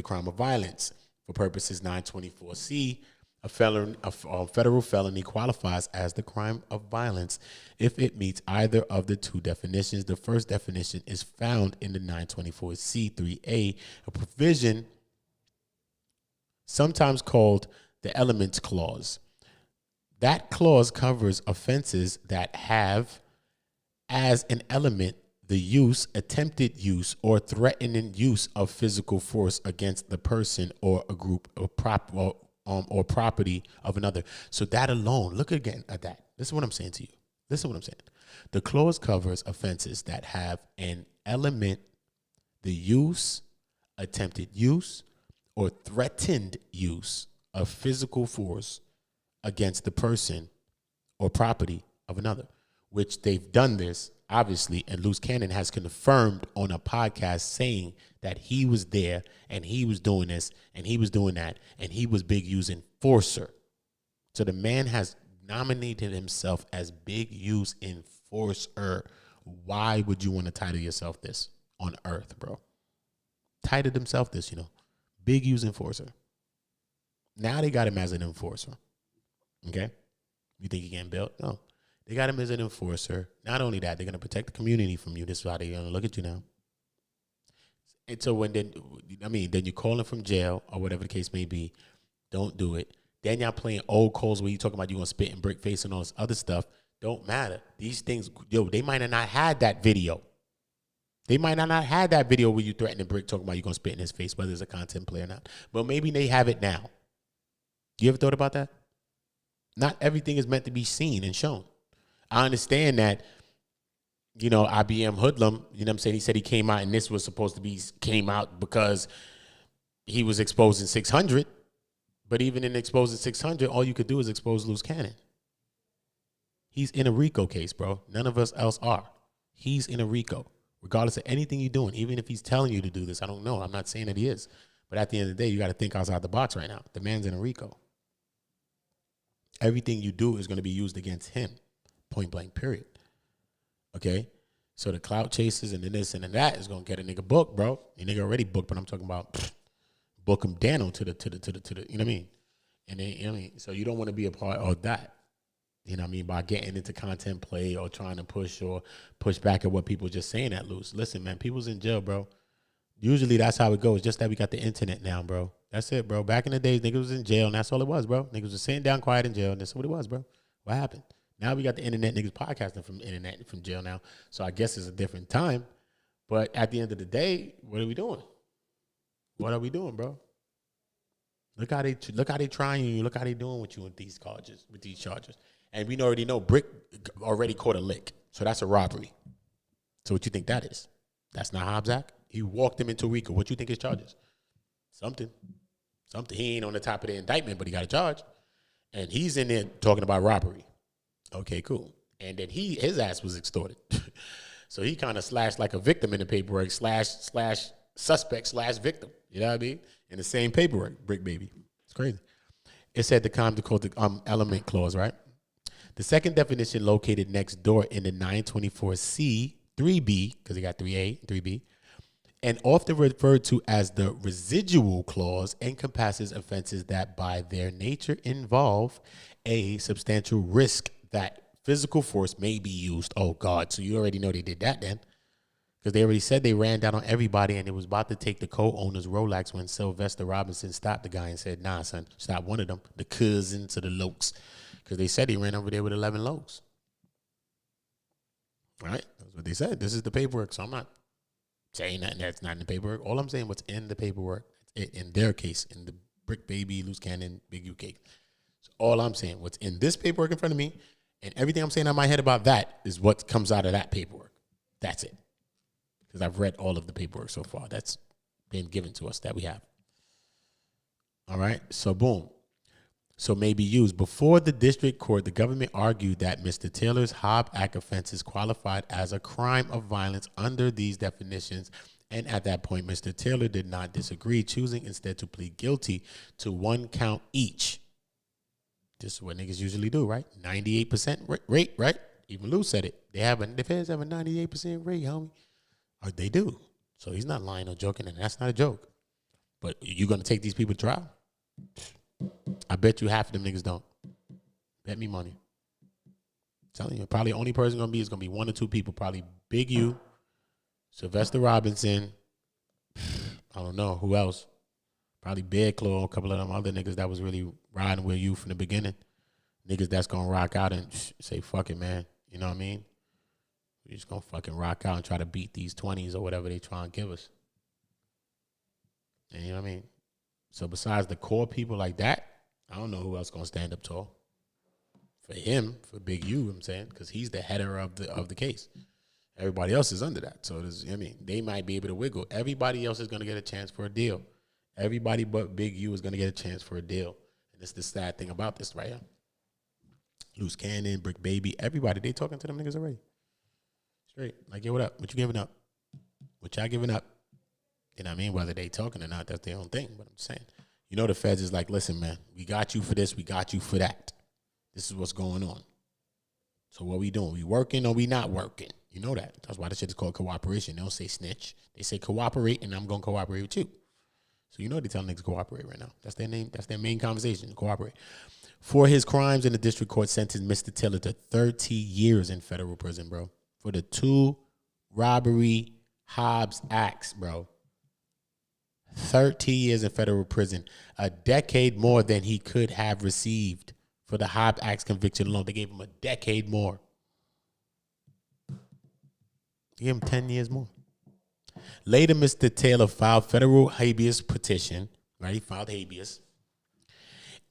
crime of violence. For purposes 924C, a federal felony qualifies as the crime of violence if it meets either of the two definitions. The first definition is found in the 924C3A, a provision sometimes called the Elements Clause. That clause covers offenses that have as an element the use, attempted use, or threatening use of physical force against the person or a group or property of another. So that alone, look again at that. This is what I'm saying to you. Listen to what I'm saying. The clause covers offenses that have an element, the use, attempted use, or threatened use of physical force against the person or property of another, which they've done this, obviously, and Luce Cannon has confirmed on a podcast saying that he was there and he was doing this and he was doing that and he was Big U's enforcer. So the man has nominated himself as Big U's enforcer. Why would you want to title yourself this on earth, bro? Titled himself this, Big U's enforcer. Now they got him as an enforcer. Okay? You think he getting built? No. They got him as an enforcer. Not only that, they're going to protect the community from you. This is how they're going to look at you now. And so then you call him from jail or whatever the case may be. Don't do it. Then y'all playing old calls where you talking about you going to spit and brick face and all this other stuff. Don't matter. These things, they might have not had that video. They might not have had that video where you threatening Brick talking about you going to spit in his face, whether it's a content player or not. But maybe they have it now. You ever thought about that? Not everything is meant to be seen and shown. I understand that, IBM Hoodlum, you know what I'm saying? He said he came out and this was supposed to be, came out because he was exposing 600. But even in exposing 600, all you could do is expose Luce Cannon. He's in a Rico case, bro. None of us else are. He's in a Rico, regardless of anything you're doing. Even if he's telling you to do this, I don't know. I'm not saying that he is. But at the end of the day, you got to think outside the box right now. The man's in a Rico. Everything you do is going to be used against him. Point blank, period. Okay? So the clout chases and then this and then that is going to get a nigga booked, bro. A nigga already booked, but I'm talking about book him down to the, you know what I mean? And then, you know what I mean? So you don't want to be a part of that. You know what I mean? By getting into content play or trying to push back at what people are just saying at Luce. Listen, man, people's in jail, bro. Usually that's how it goes. Just that we got the internet now, bro. That's it, bro. Back in the days, niggas was in jail, and that's all it was, bro. Niggas was sitting down quiet in jail, and that's what it was, bro. What happened? Now we got the internet, niggas podcasting from internet and from jail now. So I guess it's a different time. But at the end of the day, what are we doing? What are we doing, bro? Look how they trying you. Look how they doing with you with these charges. And we already know BRICC already caught a lick. So that's a robbery. So what you think that is? That's not Hobbs Act. He walked him into RICO. What you think his charges? Something. He ain't on the top of the indictment, but he got a charge. And he's in there talking about robbery. Okay, cool. And then his ass was extorted. So he kind of slashed like a victim in the paperwork, slash suspect slash victim. You know what I mean? In the same paperwork, BRICC baby. It's crazy. It said the crime called the element clause, right? The second definition located next door in the 924C 3B, because he got 3A and 3B, and often referred to as the residual clause, encompasses offenses that by their nature involve a substantial risk that physical force may be used. Oh, God. So you already know they did that then. Because they already said they ran down on everybody and it was about to take the co-owner's Rolex when Sylvester Robinson stopped the guy and said, nah, son, stop one of them, the cousin to the Lokes. Because they said he ran over there with 11 Lokes. Right? That's what they said. This is the paperwork. So I'm not saying that that's not in the paperwork. All I'm saying what's in the paperwork, in their case, in the BRICC baby, Luce Cannon, Big UK. So all I'm saying, what's in this paperwork in front of me, and everything I'm saying in my head about that is what comes out of that paperwork. That's it. Because I've read all of the paperwork so far. That's been given to us that we have. All right. So boom. So may be used. Before the district court, the government argued that Mr. Taylor's Hobbs Act offenses qualified as a crime of violence under these definitions. And at that point, Mr. Taylor did not disagree, choosing instead to plead guilty to 1 count each. This is what niggas usually do, right? 98% rate, right? Even Lou said it. The feds have a 98% rate, homie. Or they do. So he's not lying or joking, and that's not a joke. But you going to take these people to trial? I bet you half of them niggas don't. Bet me money. I'm telling you, probably the only person going to be 1 or 2 people. Probably Big U, Sylvester Robinson. I don't know. Who else? Probably Bear Claw, a couple of them other niggas that was really riding with you from the beginning. Niggas that's going to rock out and say, fuck it, man. You know what I mean? We're just going to fucking rock out and try to beat these 20s or whatever they try and give us. And you know what I mean? So besides the core people like that, I don't know who else going to stand up tall. For him, for Big U, I'm saying, because he's the header of the case. Everybody else is under that. So, I mean, they might be able to wiggle. Everybody else is going to get a chance for a deal. Everybody but Big U is going to get a chance for a deal. And it's the sad thing about this right here. Luce Cannon, BRICC baby, everybody, they talking to them niggas already. Straight. Like, yo, what up? What you giving up? What y'all giving up? You know what I mean? Whether they talking or not, that's their own thing. But I'm saying, you know, the feds is like, listen, man, we got you for this. We got you for that. This is what's going on. So what we doing? We working or we not working? You know that. That's why the shit is called cooperation. They don't say snitch. They say cooperate, and I'm going to cooperate with you. So you know they tell niggas cooperate right now. That's their name. That's their main conversation, cooperate. For his crimes in the district court sentenced Mr. Taylor to 30 years in federal prison, bro. For the 2 robbery Hobbs acts, bro. 30 years in federal prison. A decade more than he could have received for the Hobbs acts conviction alone. They gave him a decade more. They gave him 10 years more. Later, Mr. Taylor filed federal habeas petition. Right? He filed habeas.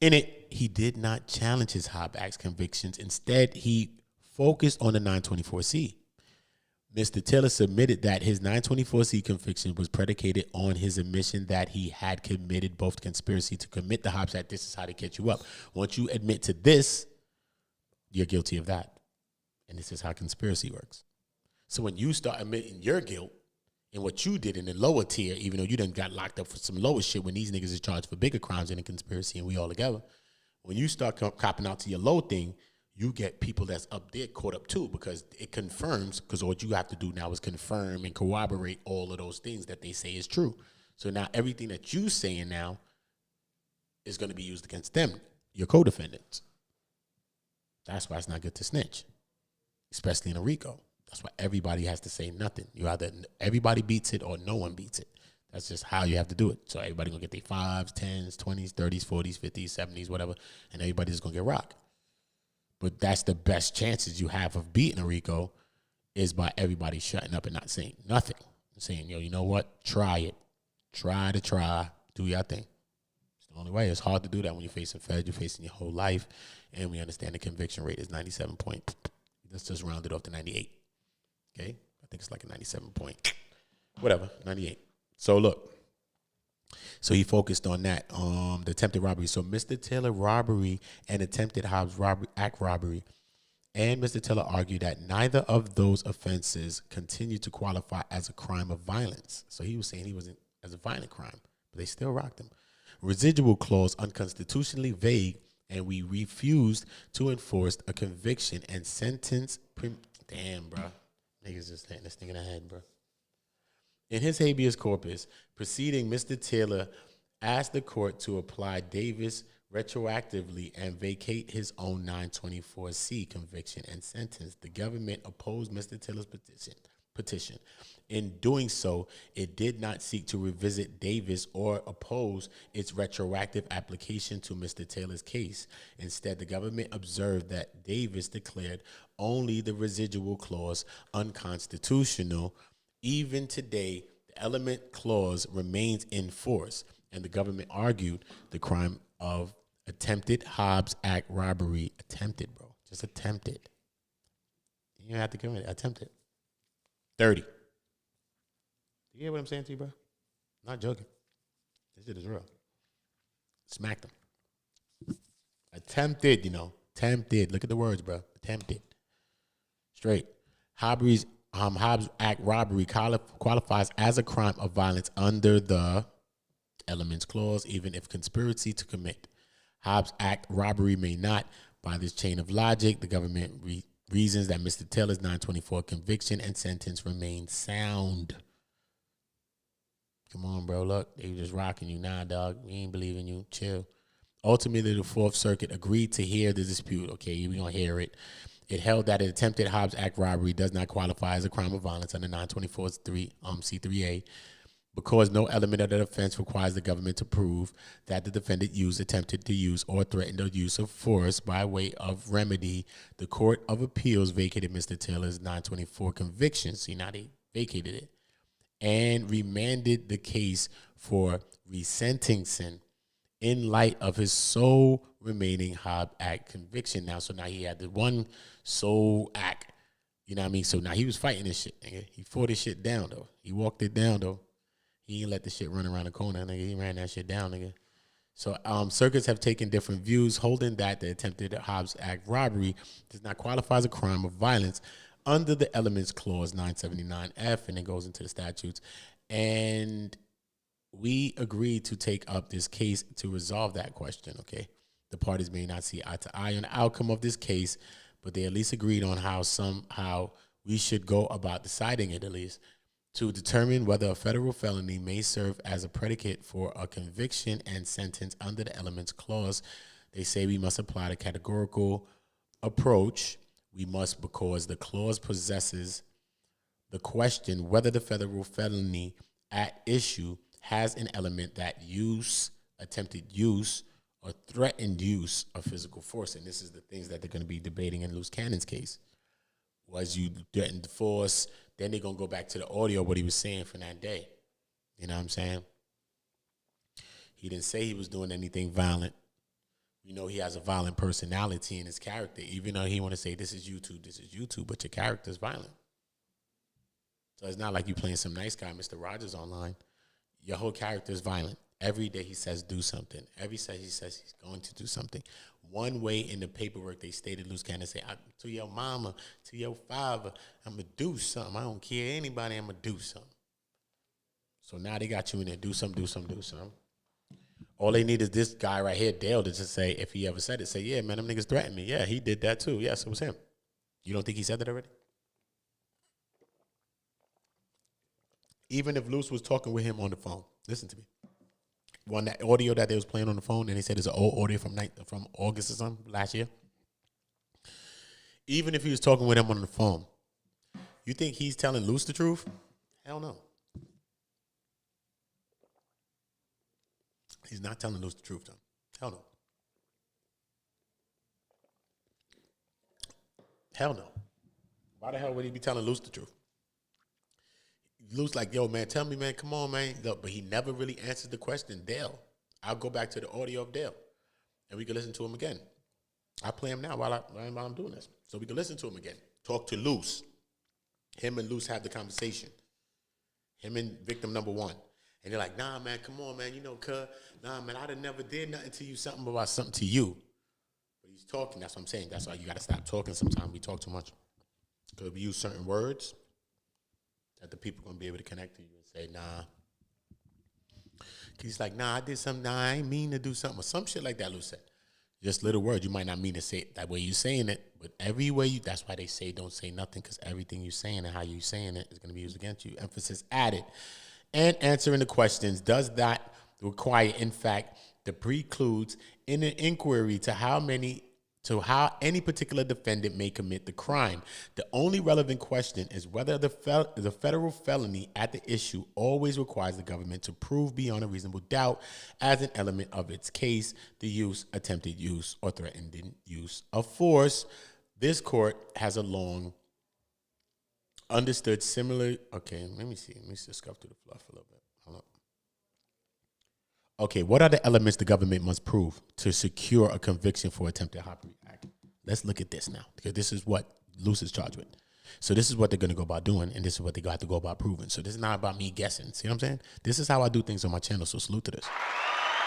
In it, he did not challenge his Hobbs acts convictions. Instead, he focused on the 924C. Mr. Taylor submitted that his 924C conviction was predicated on his admission that he had committed both conspiracy to commit the Hobbs Act. This is how they catch you up. Once you admit to this, you're guilty of that. And this is how conspiracy works. So when you start admitting your guilt and what you did in the lower tier, even though you done got locked up for some lower shit when these niggas is charged for bigger crimes than a conspiracy and we all together, when you start copping out to your low thing, you get people that's up there caught up too, because it confirms, because what you have to do now is confirm and corroborate all of those things that they say is true. So now everything that you saying now is going to be used against them, your co-defendants. That's why it's not good to snitch, especially in a RICO. That's why everybody has to say nothing. You either everybody beats it or no one beats it. That's just how you have to do it. So everybody going to get their 5s, 10s, 20s, 30s, 40s, 50s, 70s, whatever, and everybody's going to get rocked. But that's the best chances you have of beating a RICO is by everybody shutting up and not saying nothing. Saying, yo, you know what? Try it. Try. Do your thing. It's the only way. It's hard to do that when you're facing feds, you're facing your whole life, and we understand the conviction rate is 97 point. Let's just round it off to 98. Okay? I think it's like a 97 point. whatever, 98. So look. So he focused on that, the attempted robbery. So Mr. Taylor robbery and attempted Hobbs robbery, act robbery. And Mr. Taylor argued that neither of those offenses continue to qualify as a crime of violence. So he was saying he wasn't as a violent crime, but they still rocked him. Residual clause unconstitutionally vague, and we refused to enforce a conviction and sentence. Damn, bro. Niggas just letting this thing in the head, bro. In his habeas corpus proceeding, Mr. Taylor asked the court to apply Davis retroactively and vacate his own 924C conviction and sentence. The government opposed Mr. Taylor's petition. In doing so, it did not seek to revisit Davis or oppose its retroactive application to Mr. Taylor's case. Instead, the government observed that Davis declared only the residual clause unconstitutional. Even today, the element clause remains in force, and the government argued the crime of attempted Hobbs Act robbery, attempted, bro, just attempted. You don't have to commit it, attempted. 30. You hear what I'm saying to you, bro? Not joking. This shit is real. Smacked him. Attempted, tempted. Look at the words, bro. Attempted. Straight. Hobbs Act robbery qualifies as a crime of violence under the elements clause, even if conspiracy to commit. Hobbs Act robbery may not. By this chain of logic, the government reasons that Mr. Taylor's 924 conviction and sentence remain sound. Come on, bro. Look, they just rocking you now, dog. We ain't believing you. Chill. Ultimately, the Fourth Circuit agreed to hear the dispute. Okay, we're going to hear it. It held that an attempted Hobbs Act robbery does not qualify as a crime of violence under 924C3A because no element of the offense requires the government to prove that the defendant used, attempted to use, or threatened the use of force by way of remedy. The Court of Appeals vacated Mr. Taylor's 924 conviction. See, now they vacated it. And remanded the case for resentencing in light of his sole remaining Hobbs Act conviction. Now, so now he had the one sole act. You know what I mean? So now he was fighting this shit, nigga. He fought this shit down, though. He walked it down, though. He ain't let the shit run around the corner, nigga. He ran that shit down, nigga. So circuits have taken different views, holding that the attempted Hobbs Act robbery does not qualify as a crime of violence under the elements clause 979F, and it goes into the statutes. And we agreed to take up this case to resolve that question, okay? The parties may not see eye to eye on the outcome of this case, but they at least agreed on how we should go about deciding it, at least, to determine whether a federal felony may serve as a predicate for a conviction and sentence under the elements clause. They say we must apply the categorical approach. We must, because the clause possesses the question whether the federal felony at issue has an element that use, attempted use, or threatened use of physical force. And this is the things that they're going to be debating in Luce Cannon's case. Was you threatened force? Then they're going to go back to the audio, what he was saying from that day. You know what I'm saying? He didn't say he was doing anything violent. You know, he has a violent personality in his character, even though he want to say this is YouTube, but your character is violent. So it's not like you playing some nice guy, Mr. Rogers online. Your whole character is violent. Every day he says do something. Every day he says he's going to do something. One way in the paperwork they stated, Luce Cannon say, to your mama, to your father, I'm going to do something. I don't care anybody, I'm going to do something. So now they got you in there, do something. All they need is this guy right here, Dale, to just say, if he ever said it, say, yeah, man, them niggas threatened me. Yeah, he did that too. Yes, it was him. You don't think he said that already? Even if Luce was talking with him on the phone, listen to me. That audio that they was playing on the phone, and they said it's an old audio from August or something last year. Even if he was talking with him on the phone, you think he's telling Luce the truth? Hell no. He's not telling Luce the truth, though. Hell no. Hell no. Why the hell would he be telling Luce the truth? Luce like, yo, man, tell me, man, come on, man. Look, but he never really answered the question. Dale. I'll go back to the audio of Dale, and we can listen to him again. I play him now while I'm doing this. So we can listen to him again. Talk to Luce. Him and Luce have the conversation. him and victim number one. And they're like, nah, man, come on, man. You know, nah, man, I'd have never did nothing to you, something about something to you. But he's talking. That's what I'm saying. That's why you got to stop talking sometimes. We talk too much. Because we use certain words that the people going to be able to connect to you and say, nah. He's like, nah, I did something. Nah, I ain't mean to do something. Or some shit like that, Luce said. Just little words. You might not mean to say it that way you're saying it, but every way you, that's why they say don't say nothing, because everything you're saying and how you're saying it is going to be used against you. Emphasis added. And answering the questions, does that require, in fact, the precludes in an inquiry to how any particular defendant may commit the crime. The only relevant question is whether the federal felony at the issue always requires the government to prove beyond a reasonable doubt as an element of its case the use, attempted use, or threatened use of force. This court has a long understood similar. Okay, let me see. Let me just scuff through the fluff a little bit. Hold up. Okay, what are the elements the government must prove to secure a conviction for attempted robbery act? Let's look at this now, because this is what Luce is charged with. So this is what they're going to go about doing, and this is what they got to go about proving. So this is not about me guessing. See what I'm saying? This is how I do things on my channel, so salute to this.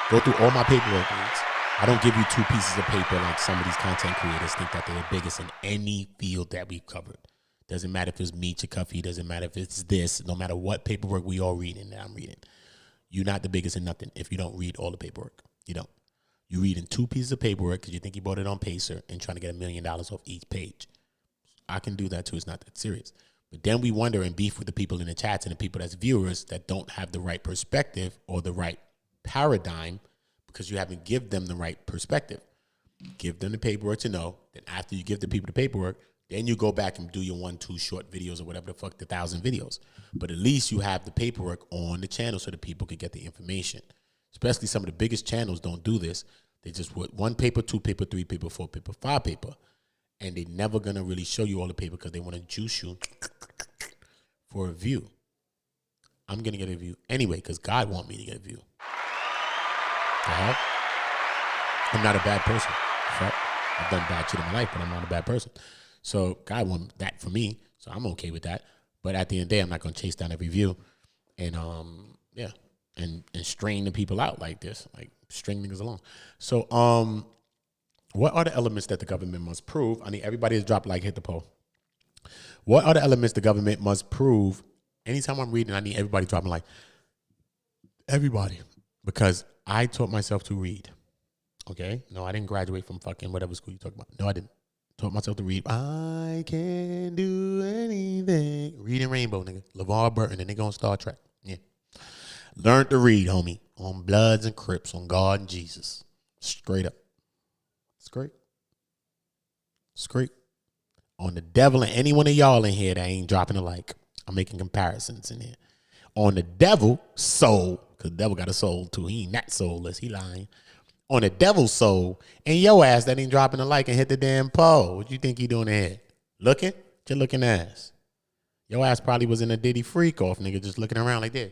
Go through all my paperwork needs. I don't give you 2 pieces of paper like some of these content creators think that they're the biggest in any field that we've covered. Doesn't matter if it's me, CUFFY, doesn't matter if it's this, no matter what paperwork we all reading that I'm reading. You're not the biggest in nothing if you don't read all the paperwork. You don't. You read in 2 pieces of paperwork because you think you bought it on Pacer and trying to get $1 million off each page. I can do that too. It's not that serious. But then we wonder and beef with the people in the chats and the people that's viewers that don't have the right perspective or the right paradigm because you haven't given them the right perspective. Give them the paperwork to know. Then after you give the people the paperwork, then you go back and do your 1-2 short videos or whatever the fuck, the 1,000 videos. But at least you have the paperwork on the channel so that people can get the information. Especially some of the biggest channels don't do this. They just put 1 paper, 2 paper, 3 paper, 4 paper, 5 paper. And they're never going to really show you all the paper because they want to juice you for a view. I'm going to get a view anyway because God wants me to get a view. I'm not a bad person. I've done bad shit in my life, but I'm not a bad person. So God wants that for me, so I'm okay with that. But at the end of the day, I'm not going to chase down every view and, and strain the people out like this, like string niggas along. So what are the elements that the government must prove? I need everybody to drop like, hit the poll. What are the elements the government must prove? Anytime I'm reading, I need everybody dropping like, everybody, because I taught myself to read. Okay? No, I didn't graduate from fucking whatever school you talking about. No, I didn't. Taught myself to read. I can do anything. Reading Rainbow, nigga. LeVar Burton, and nigga on Star Trek. Yeah. Learned to read, homie. On Bloods and Crips, on God and Jesus. Straight up. Straight. Straight. On the devil and any one of y'all in here that ain't dropping a like. I'm making comparisons in here. On the devil soul, because the devil got a soul too. He ain't that soulless. He lying. On the devil's soul, and your ass that ain't dropping a like and hit the damn poll. What you think you doing in here? Looking? Just looking ass. Your ass probably was in a Diddy freak off, nigga, just looking around like this.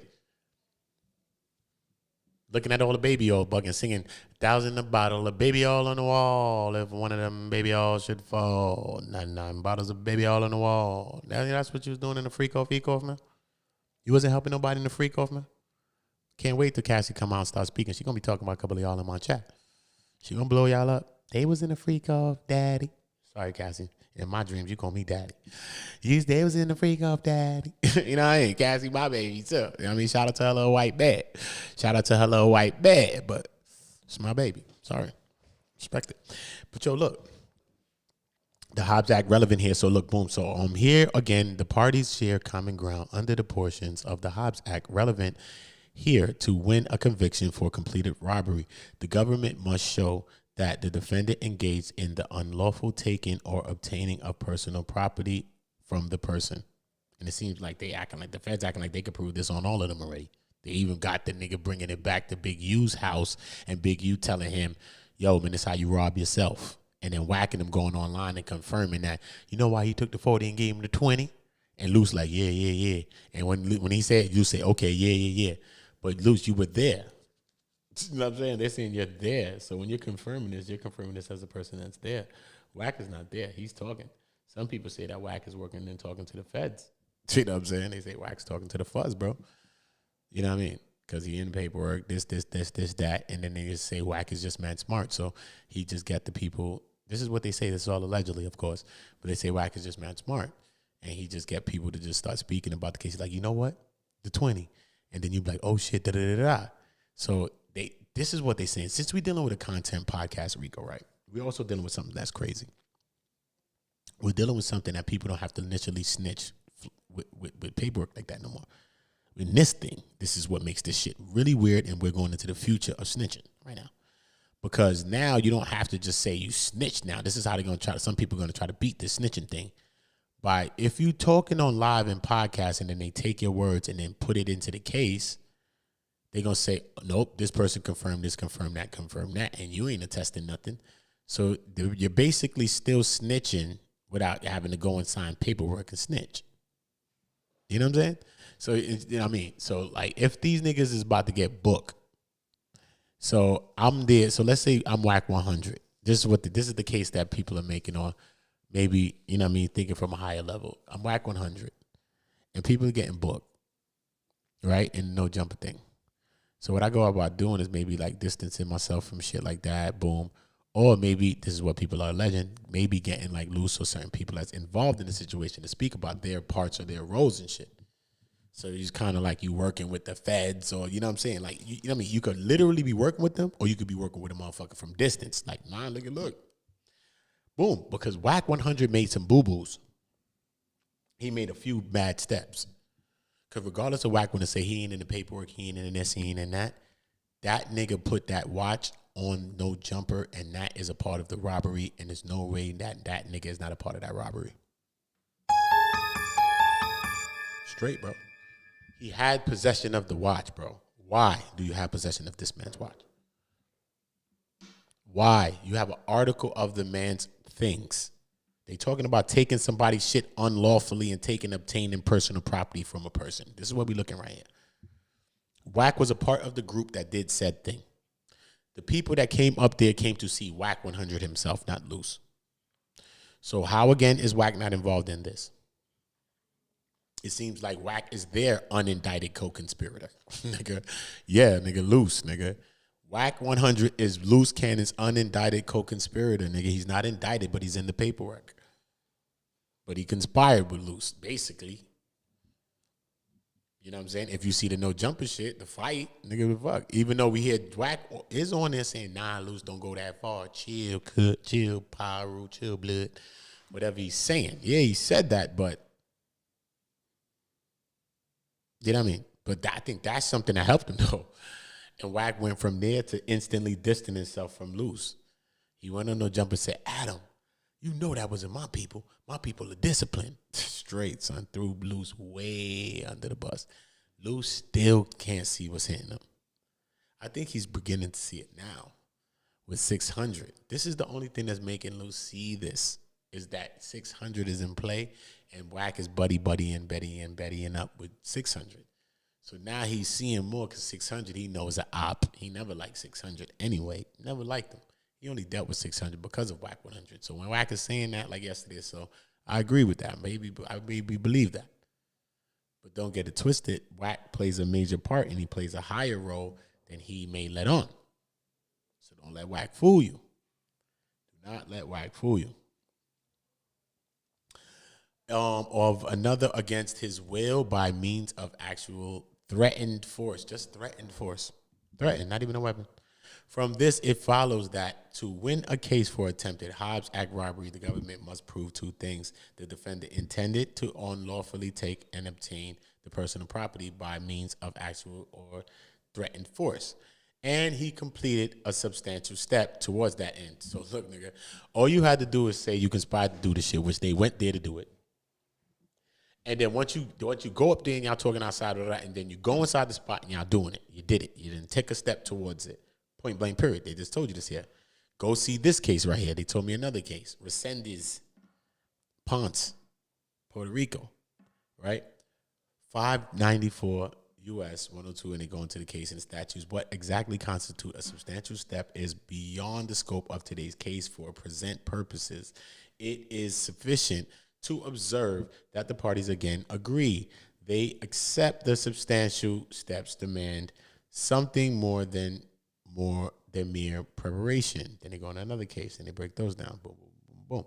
Looking at all the baby oil bugging, singing 1,000 a bottle of baby oil on the wall. If one of them baby oils should fall, 99 bottles of baby oil on the wall. That's what you was doing in the freak off, man. You wasn't helping nobody in the freak off, man. Can't wait till Cassie come out and start speaking. She gonna be talking about a couple of y'all in my chat. She gonna blow y'all up. They was in the freak off, daddy. Sorry, Cassie. In my dreams, you call me daddy. They was in the freak off, daddy. You know, I ain't Cassie, my baby too. You know what I mean? Shout out to her little white bed. Shout out to her little white bed, but it's my baby. Sorry. Respect it. But yo, look. The Hobbs Act relevant here. So look, boom. So here again, the parties share common ground under the portions of the Hobbs Act relevant here to win a conviction for completed robbery. The government must show that the defendant engaged in the unlawful taking or obtaining of personal property from the person. And it seems like they acting like the feds acting like they could prove this on all of them already. They even got the nigga bringing it back to Big U's house and Big U telling him, yo, man, this is how you rob yourself. And then whacking him going online and confirming that, you know why he took the 40 and gave him the 20? And Luce like, yeah. And when he said, you say, okay, yeah. But Luce, you were there. You know what I'm saying? They're saying you're there. So when you're confirming this as a person that's there. WACK is not there. He's talking. Some people say that WACK is working and talking to the feds. You know what I'm saying? They say WACK's talking to the fuzz, bro. You know what I mean? Because he in paperwork, this, that. And then they just say WACK is just mad smart. So he just get the people. This is what they say. This is all allegedly, of course. But they say WACK is just mad smart. And he just get people to just start speaking about the case. He's like, you know what? The 20. And then you be like, oh, shit, da-da-da-da. So this is what they saying. Since we're dealing with a content podcast, Rico, right? We're also dealing with something that's crazy. We're dealing with something that people don't have to initially snitch with paperwork like that no more. In this thing, this is what makes this shit really weird, and we're going into the future of snitching right now. Because now you don't have to just say you snitch now. This is how they're going to try to, some people are going to try to beat this snitching thing. By if you talking on live and podcast and then they take your words and then put it into the case, they're going to say, nope, this person confirmed this, confirmed that, and you ain't attesting nothing. So you're basically still snitching without having to go and sign paperwork and snitch. You know what I'm saying? So, you know what I mean? So, like, if these niggas is about to get booked, so I'm there. So, let's say I'm WACK 100. This is the case that people are making, or maybe, you know what I mean, thinking from a higher level. I'm WACK 100, and people are getting booked, right? And no jumper thing. So, what I go about doing is maybe, like, distancing myself from shit like that, boom. Or maybe this is what people are alleging, maybe getting like Luce or certain people that's involved in the situation to speak about their parts or their roles and shit. So it's kind of like you working with the feds, or you know what I'm saying? Like, you know what I mean? You could literally be working with them, or you could be working with a motherfucker from distance. Like, nah, look. Boom. Because WACK 100 made some boo-boos. He made a few bad steps. Because regardless of WACK when they say he ain't in the paperwork, he ain't in this, he ain't in that, that nigga put that watch on no jumper, and that is a part of the robbery, and there's no way that nigga is not a part of that robbery. Straight, bro. He had possession of the watch, bro. Why do you have possession of this man's watch? Why? You have an article of the man's things. They talking about taking somebody's shit unlawfully and obtaining personal property from a person. This is what we looking right here. WACK was a part of the group that did said thing. The people that came up there came to see WACK 100 himself, not Luce. So how, again, is WACK not involved in this? It seems like WACK is their unindicted co-conspirator. Nigga, yeah, nigga, Luce, nigga. WACK 100 is Luce Cannon's unindicted co-conspirator, nigga. He's not indicted, but he's in the paperwork. But he conspired with Luce, basically. You know what I'm saying? If you see the no jumper shit, the fight, nigga, the fuck. Even though we hear WACK is on there saying, nah, Luce, don't go that far. Chill, cut, chill, pyro, chill, blood. Whatever he's saying. Yeah, he said that, but you know what I mean? But I think that's something that helped him, though. And WACK went from there to instantly distancing himself from Luce. He went on no jumper and said, Adam, you know that wasn't my people. My people are disciplined. Straight, son. Threw Luce way under the bus. Luce still can't see what's hitting him. I think he's beginning to see it now with 600. This is the only thing that's making Luce see this, is that 600 is in play, and WACK is buddying up with 600. So now he's seeing more, because 600, he knows an op. He never liked 600 anyway. Never liked him. He only dealt with 600 because of WACK 100. So when WACK is saying that, like yesterday, so I agree with that. I maybe believe that. But don't get it twisted. WACK plays a major part, and he plays a higher role than he may let on. So don't let WACK fool you. Do not let WACK fool you. Of another against his will by means of actual threatened force. Just threatened force. Threatened, not even a weapon. From this, it follows that to win a case for attempted Hobbs Act robbery, the government must prove two things. The defendant intended to unlawfully take and obtain the personal property by means of actual or threatened force. And he completed a substantial step towards that end. So look, nigga, all you had to do is say you conspired to do the shit, which they went there to do it. And then once you go up there and y'all talking outside of that, and then you go inside the spot and y'all doing it. You did it. You didn't take a step towards it. Point blank, period. They just told you this here. Go see this case right here. They told me another case. Resendez, Ponce, Puerto Rico, right? 594 U.S. 102, and they go into the case and statutes. What exactly constitute a substantial step is beyond the scope of today's case for present purposes. It is sufficient to observe that the parties again agree. They accept the substantial steps demand something more than mere preparation. Then they go on another case and they break those down. Boom, boom, boom, boom.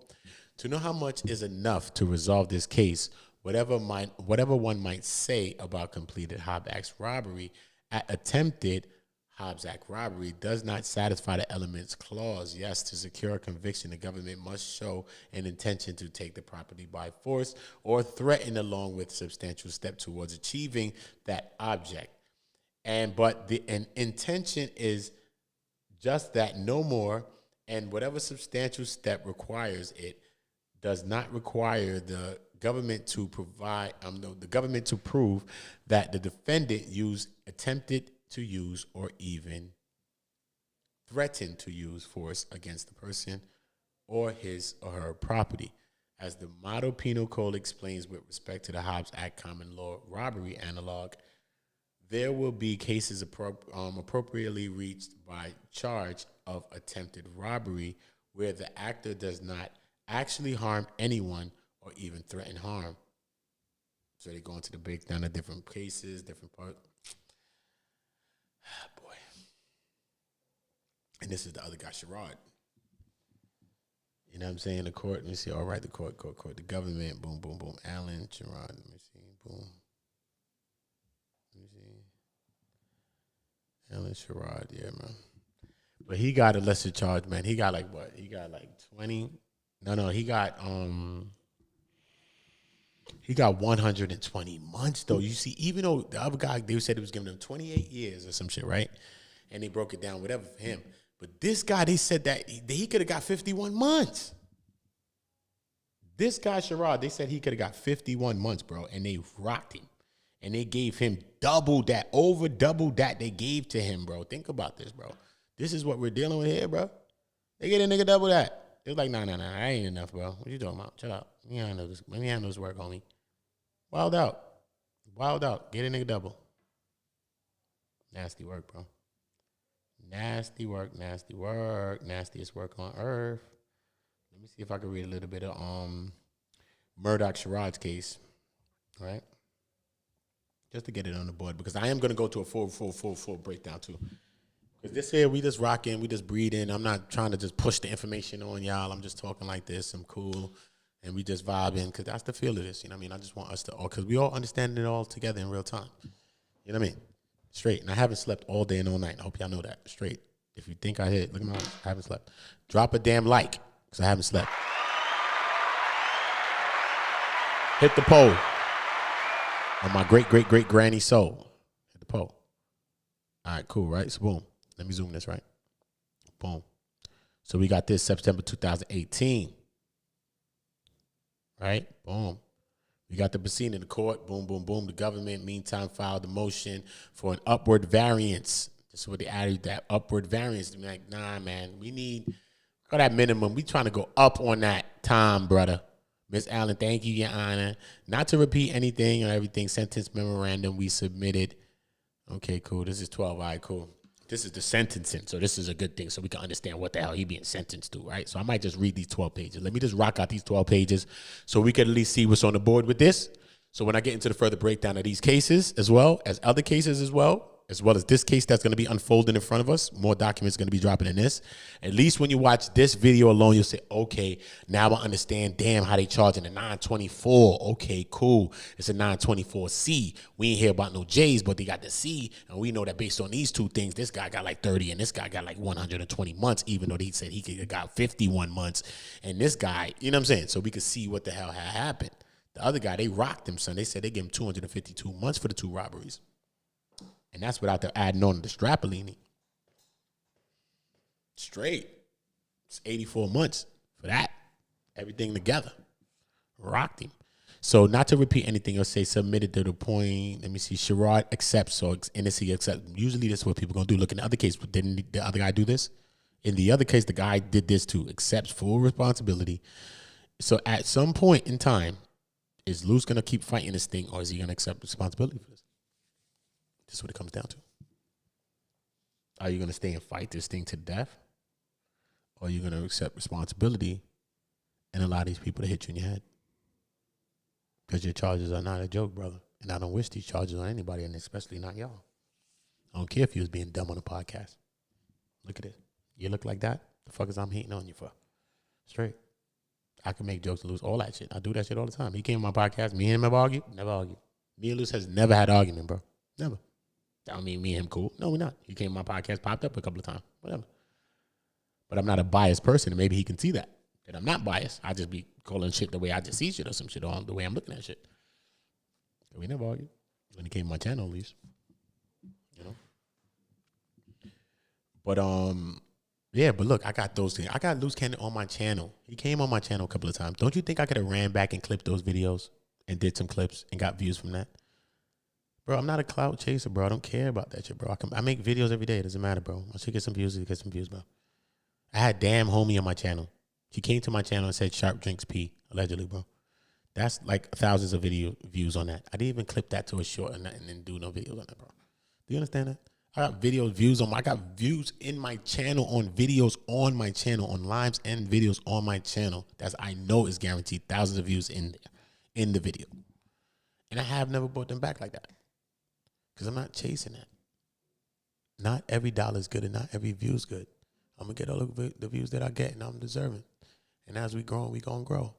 To know how much is enough to resolve this case, whatever one might say about completed Hobbs Act robbery, attempted Hobbs Act robbery does not satisfy the elements clause. Yes, to secure a conviction, the government must show an intention to take the property by force or threaten along with substantial step towards achieving that object. But an intention is just that, no more, and whatever substantial step requires it does not require the government to prove that the defendant attempted to use or even threatened to use force against the person or his or her property. As the Model Penal Code explains with respect to the Hobbs Act common law robbery analog, there will be cases appropriately reached by charge of attempted robbery where the actor does not actually harm anyone or even threaten harm. So they go into the breakdown of different cases, different parts. Boy. And this is the other guy, Sherrod. You know what I'm saying? The court, let me see. All right, the court. The government, boom, boom, boom. Allen, Sherrod, let me see. Boom. Let me see. Allen, Sherrod, yeah, man. But he got a lesser charge, man. He got like what? He got like 20. No, he got 120 months though. You see, even though the other guy, they said it was giving him 28 years or some shit, right? And they broke it down, whatever for him. But this guy, they said that he could have got 51 months. This guy, Sherrod, they said he could have got 51 months, bro. And they rocked him. And they gave him double that they gave to him, bro. Think about this, bro. This is what we're dealing with here, bro. They get a nigga double that. It was like, nah, that ain't enough, bro. What you talking about? Shut up. Let me handle this work, homie. Wild out. Get a nigga double. Nasty work, bro. Nasty work. Nastiest work on earth. Let me see if I can read a little bit of Murdoch Sherrod's case. All right? Just to get it on the board, because I am going to go to a full breakdown, too. Because this here, we just rocking, we just breathing. I'm not trying to just push the information on y'all. I'm just talking like this. I'm cool. And we just vibing, because that's the feel of this. You know what I mean? I just want us to all, because we all understand it all together in real time. You know what I mean? Straight. And I haven't slept all day and all night. I hope y'all know that. Straight. If you think I hit, look at my eyes. I haven't slept. Drop a damn like, because I haven't slept. Hit the poll. On my great granny soul. Hit the poll. All right, cool, right? So boom. Let me zoom this, right? Boom. So we got this September 2018. Right? Boom. We got the proceeding in the court. Boom, boom, boom. The government, meantime, filed the motion for an upward variance. This is what they added, that upward variance. They're like, nah, man, we need that minimum. We trying to go up on that time, brother. Ms. Allen, thank you, Your Honor. Not to repeat anything or everything, sentence memorandum we submitted. Okay, cool. This is 12. All right, cool. This is the sentencing, so this is a good thing, so we can understand what the hell he being sentenced to, right? So I might just read these 12 pages. Let me just rock out these 12 pages so we can at least see what's on the board with this. So when I get into the further breakdown of these cases, as well as other cases as well as this case that's going to be unfolding in front of us, more documents going to be dropping in this. At least when you watch this video alone, you'll say, okay, now I understand, damn, how they charging a 924. Okay, cool. It's a 924C. We ain't hear about no J's, but they got the C, and we know that based on these two things, this guy got like 30, and this guy got like 120 months, even though he said he could have got 51 months. And this guy, you know what I'm saying? So we could see what the hell had happened. The other guy, they rocked him, son. They said they gave him 252 months for the two robberies. And that's without the adding on the Strapolini. Straight. It's 84 months for that. Everything together. Rocked him. So not to repeat anything, I'll say submitted to the point. Let me see. Sherrod accepts or NSC accepts. Usually that's what people going to do. Look, in the other case, didn't the other guy do this? In the other case, the guy did this too. Accepts full responsibility. So at some point in time, is Luce going to keep fighting this thing, or is he going to accept responsibility for this? This is what it comes down to. Are you going to stay and fight this thing to death? Or are you going to accept responsibility and allow these people to hit you in your head? Because your charges are not a joke, brother. And I don't wish these charges on anybody, and especially not y'all. I don't care if you was being dumb on a podcast. Look at it. You look like that? The fuck is I'm hating on you for? Straight. I can make jokes and lose all that shit. I do that shit all the time. He came on my podcast. Me and him have argued. Never argued. Me and Luce has never had an argument, bro. Never. That don't mean me and him cool. No, we're not. He came on my podcast, popped up a couple of times. Whatever. But I'm not a biased person, and maybe he can see that I'm not biased. I just be calling shit the way I just see shit or some shit on the way I'm looking at shit. So we never argued. When he came on my channel, at least. You know? But, yeah, but look, I got those things. I got Luce Cannon on my channel. He came on my channel a couple of times. Don't you think I could have ran back and clipped those videos and did some clips and got views from that? Bro, I'm not a clout chaser, bro. I don't care about that shit, bro. I make videos every day. It doesn't matter, bro. I should get some views. Get some views, bro. I had Damn Homie on my channel. She came to my channel and said Sharp drinks pee, allegedly, bro. That's like thousands of video views on that. I didn't even clip that to a short and then do no videos on that, bro. Do you understand that? I got I got views in my channel on videos on my channel, on lives and videos on my channel. That's I know is guaranteed thousands of views in there, in the video. And I have never brought them back like that. Because I'm not chasing that. Not every dollar is good and not every view is good. I'm going to get all the views that I get and I'm deserving. And as we grow, we going to grow.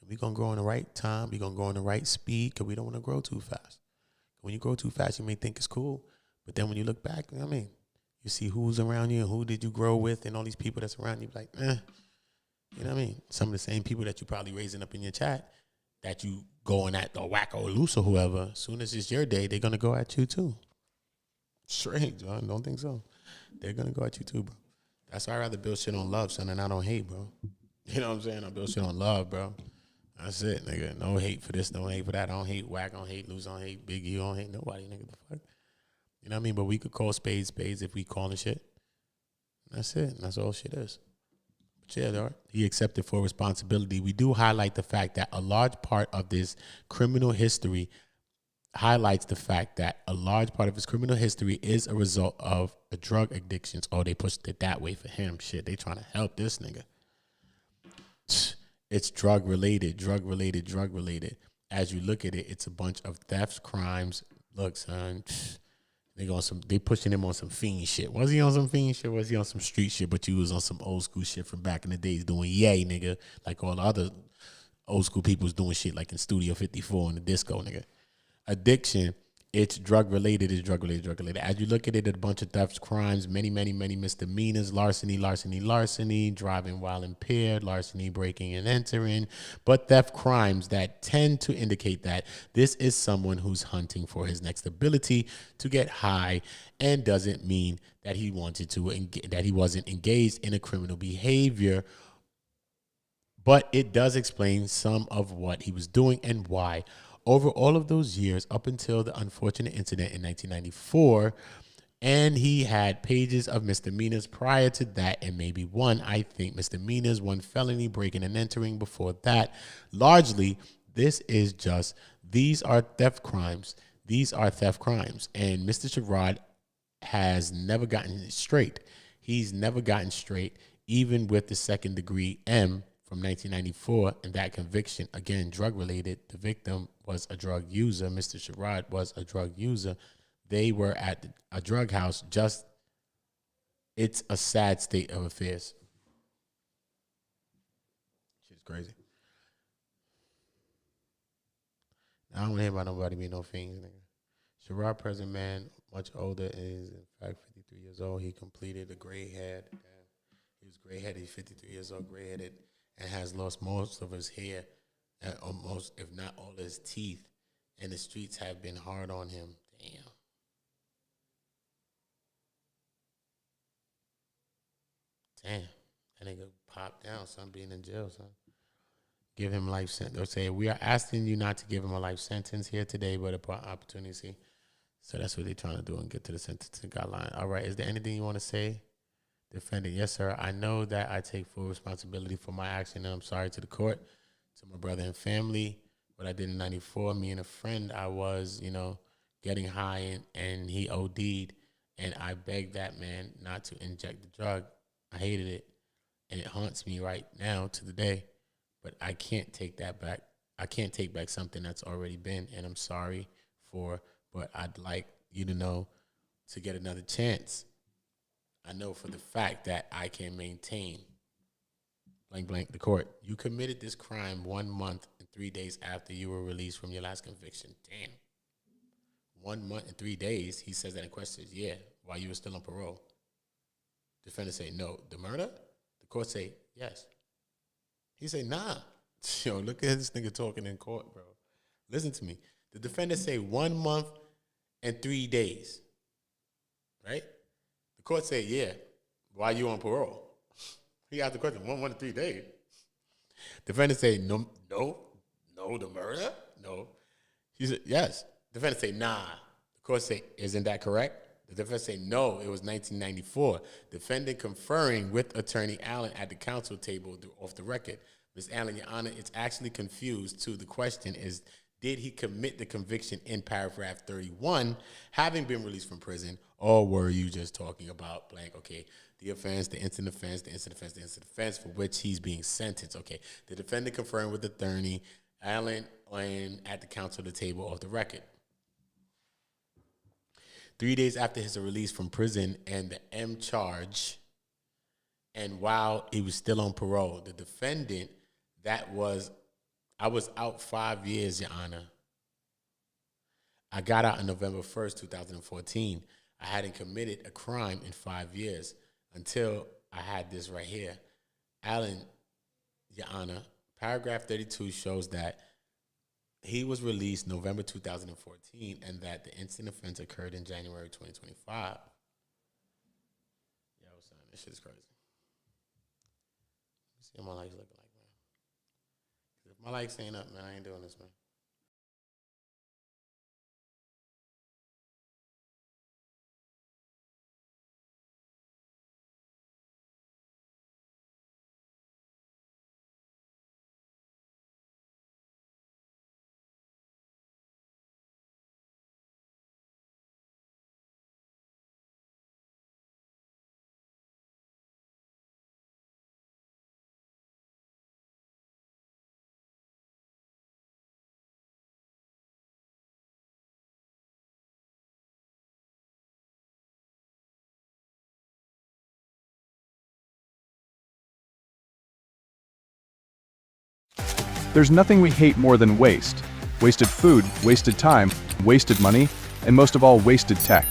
And we going to grow in the right time. We going to grow in the right speed because we don't want to grow too fast. When you grow too fast, you may think it's cool. But then when you look back, you know what I mean? You see who's around you and who did you grow with and all these people that's around you. Like, You know what I mean? Some of the same people that you probably raising up in your chat that you going at the WACK or Luce or whoever, as soon as it's your day, they're going to go at you too. Straight, John. Don't think so. They're going to go at you too, bro. That's why I'd rather build shit on love, son, and I don't hate, bro. You know what I'm saying? I build shit on love, bro. That's it, nigga. No hate for this, no hate for that. I don't hate WACK, I don't hate Luce, I don't hate Big E, I don't hate nobody, nigga. The fuck? You know what I mean? But we could call spades if we calling shit. That's it. And that's all shit is. But yeah, dog. He accepted full responsibility. We do highlight the fact that a large part of this criminal history highlights the fact that a large part of his criminal history is a result of a drug addictions. Oh, they pushed it that way for him. Shit, they trying to help this nigga. It's drug related. As you look at it, it's a bunch of thefts, crimes. Look, son, they pushing him on some fiend shit. Was he on some fiend shit? Was he on some street shit? But you was on some old school shit from back in the days doing yay, nigga. Like all the other old school people was doing shit like in Studio 54 in the disco, nigga. Addiction, it's drug related. As you look at it, a bunch of thefts, crimes, many misdemeanors, larceny, driving while impaired, larceny, breaking and entering, but theft crimes that tend to indicate that this is someone who's hunting for his next ability to get high and doesn't mean that he wanted to, that he wasn't engaged in a criminal behavior. But it does explain some of what he was doing and why. Over all of those years, up until the unfortunate incident in 1994, and he had pages of misdemeanors prior to that, and maybe one, I think, misdemeanors, one felony, breaking and entering before that. Largely, these are theft crimes. These are theft crimes. And Mr. Sherrod has never gotten it straight. He's never gotten straight, even with the second degree M from 1994, and that conviction, again, drug-related. The victim was a drug user. Mr. Sherrod was a drug user. They were at a drug house. It's a sad state of affairs. Shit's crazy. I don't hear about nobody being no fiends, nigga. Sherrod, present man, much older, is in fact 53 years old. He completed a gray head. He was gray-headed. He's 53 years old, gray-headed, and has lost most of his hair, almost, if not all his teeth, and the streets have been hard on him. Damn. That nigga popped down, son, being in jail, son. Give him life sentence. They'll say, we are asking you not to give him a life sentence here today, but an opportunity. So that's what they're trying to do and get to the sentencing guideline. All right, is there anything you want to say? Defendant, yes, sir. I know that I take full responsibility for my action, and I'm sorry to the court, to my brother and family. What I did in 94, me and a friend, I was, getting high, and he OD'd, and I begged that man not to inject the drug. I hated it, and it haunts me right now to the day, but I can't take that back. I can't take back something that's already been, and I'm sorry for, but I'd like you to know to get another chance. I know for the fact that I can maintain, blank, blank, the court. You committed this crime 1 month and 3 days after you were released from your last conviction. Damn. 1 month and 3 days, he says that in questions. Yeah, while you were still on parole. Defendant say, no. The murder? The court say, yes. He say, nah. Yo, look at this nigga talking in court, bro. Listen to me. The defendant say 1 month and 3 days. Right? The court say, yeah, while you on parole. He asked the question, 1 month and 3 days. Defendant say, no, the murder? No. He said, yes. Defendant say, nah. The court say, isn't that correct? The defense say, no, it was 1994. Defendant conferring with Attorney Allen at the counsel table off the record. Ms. Allen, Your Honor, it's actually confused to the question is, did he commit the conviction in paragraph 31, having been released from prison, or were you just talking about blank, okay, the offense, the instant offense, the instant offense, the instant offense for which he's being sentenced, okay. The defendant conferring with Attorney Allen at the counsel table off the record. 3 days after his release from prison and the M charge, and while he was still on parole, the defendant, I was out 5 years, Your Honor. I got out on November 1st, 2014. I hadn't committed a crime in 5 years until I had this right here. Allen, Your Honor, paragraph 32 shows that he was released November 2014 and that the instant offense occurred in January 2025. Yo, son, this shit's crazy. Let me see what my likes looking like, man. If my likes ain't up, man, I ain't doing this, man. There's nothing we hate more than waste. Wasted food, wasted time, wasted money, and most of all, wasted tech.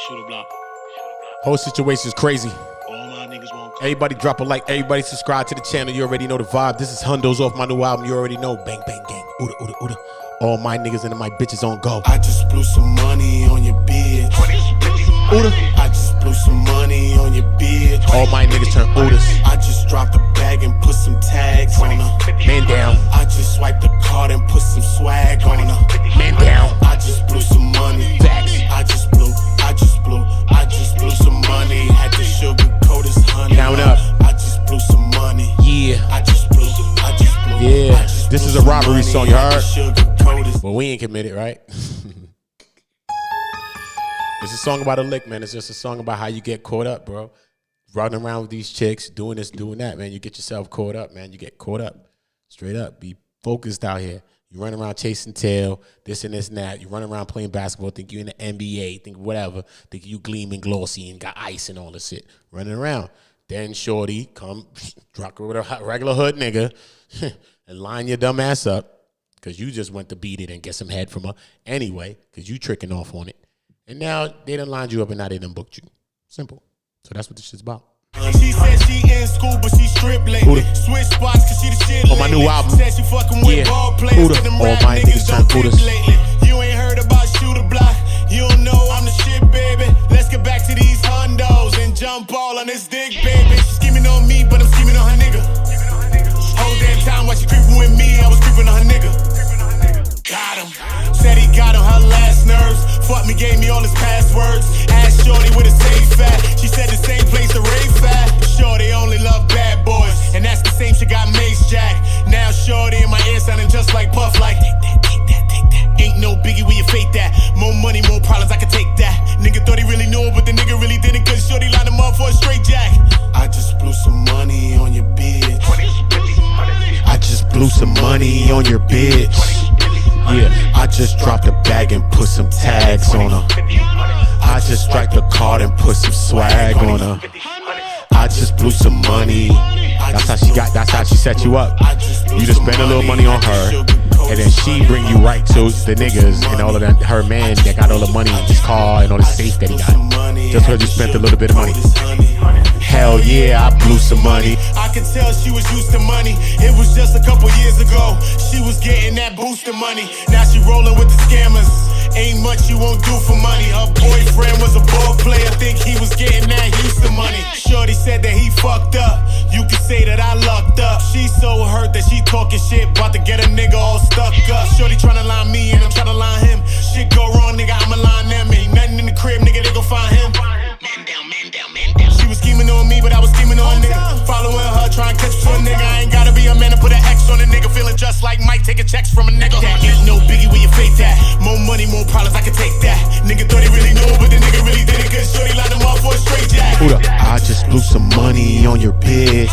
Shoot a block. Whole situation's crazy. All my niggas won't come. Everybody drop a like. Everybody subscribe to the channel. You already know the vibe. This is Hundo's off my new album. You already know. Bang, bang, gang. Ooda, ooda, ooda. All my niggas and my bitches on go. I just blew some money on your bitch. Ooda. I just blew some money on your bitch. All my niggas turn Oodas. I just dropped a bag and put some tags on her. Man down. I just swiped the card and put some swag on her. Man down. I just blew some money. Facts. I just blew some money. Had to sugarcoat his honey. Count up. I just blew some money. Yeah. I just blew. Yeah. I just This blew is a some robbery money. song, you Had to heard? sugarcoat his- But we ain't committed, right? It's a song about a lick, man. It's just a song about how you get caught up, bro. Running around with these chicks, doing this, doing that, man. You get yourself caught up, man. You get caught up. Straight up. Be focused out here. You run around chasing tail, this and this and that. You run around playing basketball, think you in the NBA, think whatever, think you gleaming glossy and got ice and all this shit. Running around. Then shorty come drop her with a regular hood nigga and line your dumb ass up because you just went to beat it and get some head from her anyway because you tricking off on it. And now they done lined you up and now they done booked you. Simple. So that's what this shit's about. She said she in school, but she strip lately. Switch spots cause she the shit. On my new new album. Said she fucking with ball players, Buddha. but them All rap my niggas niggas don't turn think Buddhas. lately. You ain't heard about Shooter Block. You don't know I'm the shit, baby. Let's get back to these hondos and jump all on this dick, baby. She scheming on me, but I'm scheming on her nigga. Whole damn time while she creeping with me, I was creeping on her nigga. Got him. Said he got on her last nerves. Fuck me, gave me all his passwords. Asked Shorty with a safe at. She said the same place the rafe at. Shorty only love bad boys, and that's the same shit got Mace Jack. Now Shorty in my ear sounding just like Puff, like take that, take that, take that. Ain't no biggie where you fake that. More money, more problems, I can take that. Nigga thought he really knew it, but the nigga really didn't, cause Shorty lined him up for a straight jack. I just blew some money on your bitch. I just blew some money on your bitch. Yeah, I just dropped a bag and put some tags on her. I just strike the card and put some swag on her. I just blew some money. That's how she got. That's how she set you up. You just spend a little money on her, and then she bring you right to the niggas and all of that. Her man that got all the money, his car and all the safe that he got, just because you spent a little bit of money. Hell yeah, I blew some money. I could tell she was used to money. It was just a couple years ago. She was getting that booster money. Now she rolling with the scammers. Ain't much you won't do for money. Her boyfriend was a ball player. Think he was getting that Houston money. Shorty said that he fucked up. You could say that I lucked up. She so hurt that she talking shit. About to get a nigga all stuck up. Shorty tryna line me and I'm tryna line him. Shit go wrong, nigga, I'ma line them. Ain't nothing in the crib, nigga, they gon' find him. Man down, man down, man down. She was scheming on me, but I was scheming on nigga. Following her, trying to catch to a nigga. I ain't gotta be a man to put an X on a nigga. Feeling just like Mike, taking checks from a nigga. That ain't no biggie where you fake that. More money, more problems, I can take that. Nigga thought he really knew, but the nigga really didn't, cause Shorty lined him up for a straight jack. Buddha, I just blew some money on your bitch.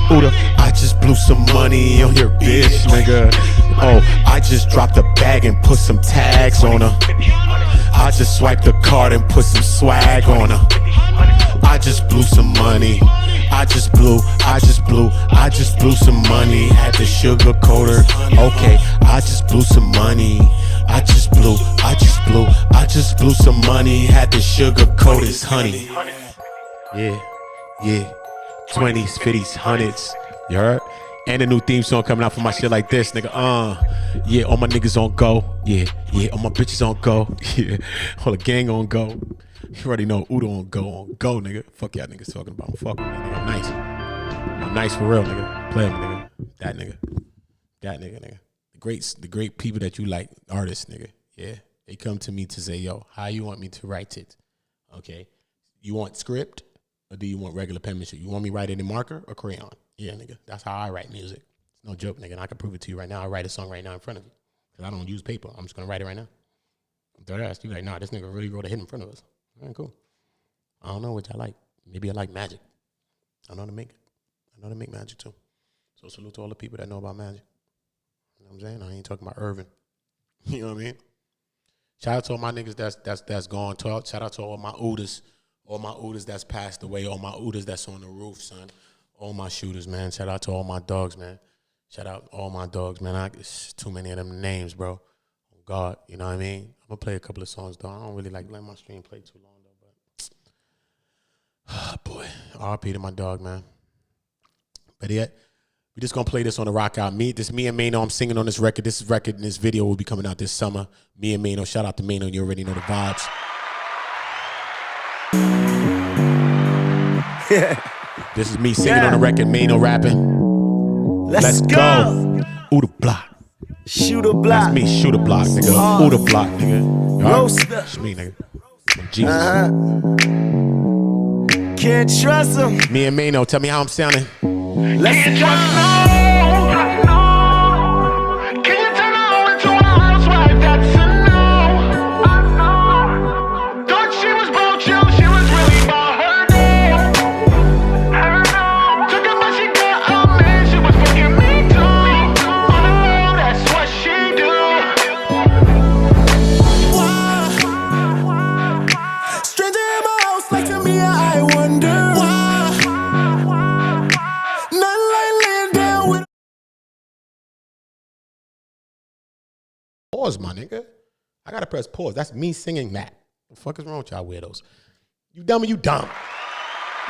Buddha, I just blew some money on your bitch, nigga. Oh, I just dropped a bag and put some tags on her. I just swiped the card and put some swag on her. I just blew some money. I just blew some money. Had to sugarcoat her. Okay, I just blew some money. I just blew some money. Had to sugarcoat his honey. Yeah. 20s, 50s, 100s. You heard? And a new theme song coming out for my shit like this, nigga. Yeah, all my niggas on go. Yeah, all my bitches on go. Yeah, all the gang on go. You already know Udo on go, nigga. Fuck y'all niggas talking about. I'm fucking with nigga. I'm nice. I'm nice for real, nigga. Play him, nigga. That nigga. The great people that you like, artists, nigga. Yeah, they come to me to say, yo, how you want me to write it? Okay, you want script or do you want regular penmanship? You want me write it in marker or crayon? Yeah, nigga. That's how I write music. It's no joke, nigga. And I can prove it to you right now. I write a song right now in front of you. Because I don't use paper. I'm just going to write it right now. I'm dead ass. You like, nah, this nigga really wrote a hit in front of us. All right, cool. I don't know what I like. Maybe I like magic. I know how to make it. I know how to make magic too. So salute to all the people that know about magic. You know what I'm saying? I ain't talking about Irvin. You know what I mean? Shout out to all my niggas that's gone. Shout out to all my Udas. All my Udas that's passed away. All my Udas that's on the roof, son. All my shooters, man. Shout out to all my dogs, man. Shout out all my dogs, man. It's too many of them names, bro. Oh, God, you know what I mean? I'm going to play a couple of songs, though. I don't really let my stream play too long, though. But, boy, RP to my dog, man. But yet, we just going to play this on the rock out. Me and Mano, I'm singing on this record. This record and this video will be coming out this summer. Me and Mano. Shout out to Mano. You already know the vibes. This is me singing on the record, Mano rapping. Let's go. Ooh the block. Shoot a block. That's me, shoot a block, nigga. Ooh the block, nigga. Roaster. That's me, nigga. Jesus. Can't trust him. Me and Mano, tell me how I'm sounding. Let's go. Pause, my nigga. I gotta press pause. That's me singing that. What the fuck is wrong with y'all weirdos? You dumb or you dumb?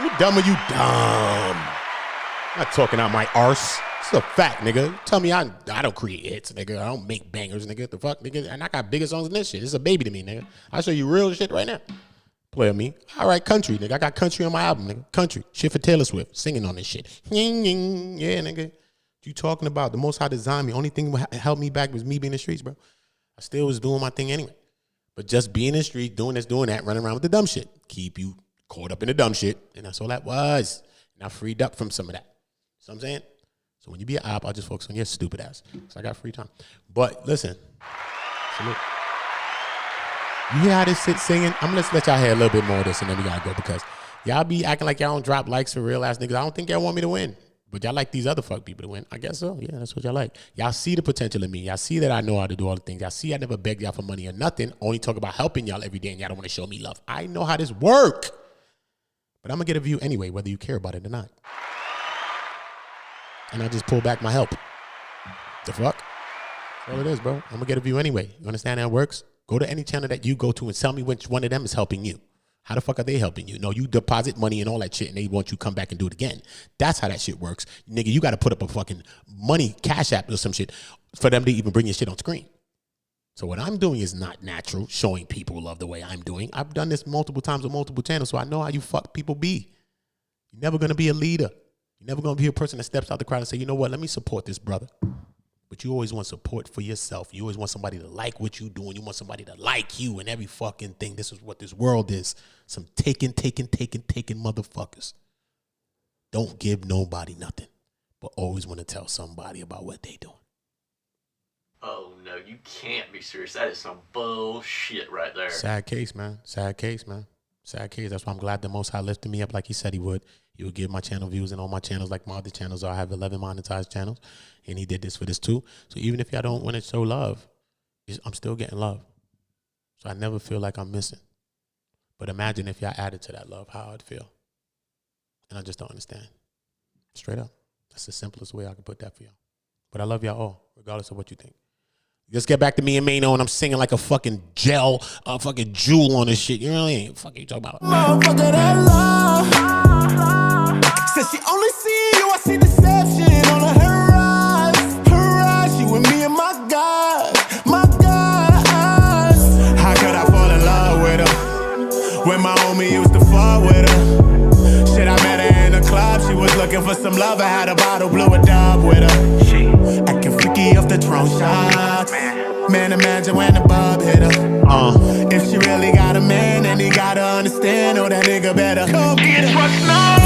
You dumb or you dumb? I'm not talking out my arse. It's a fact, nigga. Tell me I don't create hits, nigga. I don't make bangers, nigga. The fuck, nigga? And I got bigger songs than this shit. It's a baby to me, nigga. I'll show you real shit right now. Play with me. All right, country, nigga. I got country on my album, nigga. Country. Shit for Taylor Swift. Singing on this shit. Yeah, nigga. You talking about the Most High designed me. Only thing that held me back was me being in the streets, bro. I still was doing my thing anyway. But just being in the street, doing this, doing that, running around with the dumb shit. Keep you caught up in the dumb shit. And that's all that was. And I freed up from some of that. You know what I'm saying? So when you be an op, I'll just focus on your stupid ass. So I got free time. But listen. Salute. You hear how this shit singing? I'm going to let y'all hear a little bit more of this and then we got to go because y'all be acting like y'all don't drop likes for real ass niggas. I don't think y'all want me to win. But y'all like these other fuck people to win. I guess so. Yeah, that's what y'all like. Y'all see the potential in me. Y'all see that I know how to do all the things. Y'all see I never beg y'all for money or nothing. Only talk about helping y'all every day and y'all don't want to show me love. I know how this work. But I'm going to get a view anyway, whether you care about it or not. And I just pull back my help. The fuck? That's all it is, bro. I'm going to get a view anyway. You understand how it works? Go to any channel that you go to and tell me which one of them is helping you. How the fuck are they helping you? No, you deposit money and all that shit and they want you to come back and do it again. That's how that shit works. Nigga, you got to put up a fucking money cash app or some shit for them to even bring your shit on screen. So what I'm doing is not natural, showing people love the way I'm doing. I've done this multiple times on multiple channels, so I know how you fuck people be. You're never going to be a leader. You're never going to be a person that steps out the crowd and say, you know what, let me support this brother. But you always want support for yourself. You always want somebody to like what you're doing. You want somebody to like you and every fucking thing. This is what this world is. Some taking motherfuckers. Don't give nobody nothing, but always want to tell somebody about what they doing. Oh, no, you can't be serious. That is some bullshit right there. Sad case, man. Sad case, man. Sad case. That's why I'm glad the Most High lifted me up like he said he would. He would give my channel views and all my channels like my other channels are. I have 11 monetized channels, and he did this for this too. So even if y'all don't want to show love, I'm still getting love. So I never feel like I'm missing. But imagine if y'all added to that love, how I'd feel. And I just don't understand. Straight up. That's the simplest way I can put that for y'all. But I love y'all all, regardless of what you think. Just get back to me and Mano, and I'm singing like a fucking fucking jewel on this shit. You know what I mean? Fuck you talking about? Motherfucker, that love. Said she only see you, I see deception on her eyes. Her eyes, she with me and my God. My God. How could I fall in love with her when my homie used to fall with her? Shit, I met her in the club. She was looking for some love. I had a bottle, blew a dub with her. Acting freaky off the throne shots. Man, imagine when the bub hit her. If she really got a man, then he gotta understand. Oh, that nigga better come get her.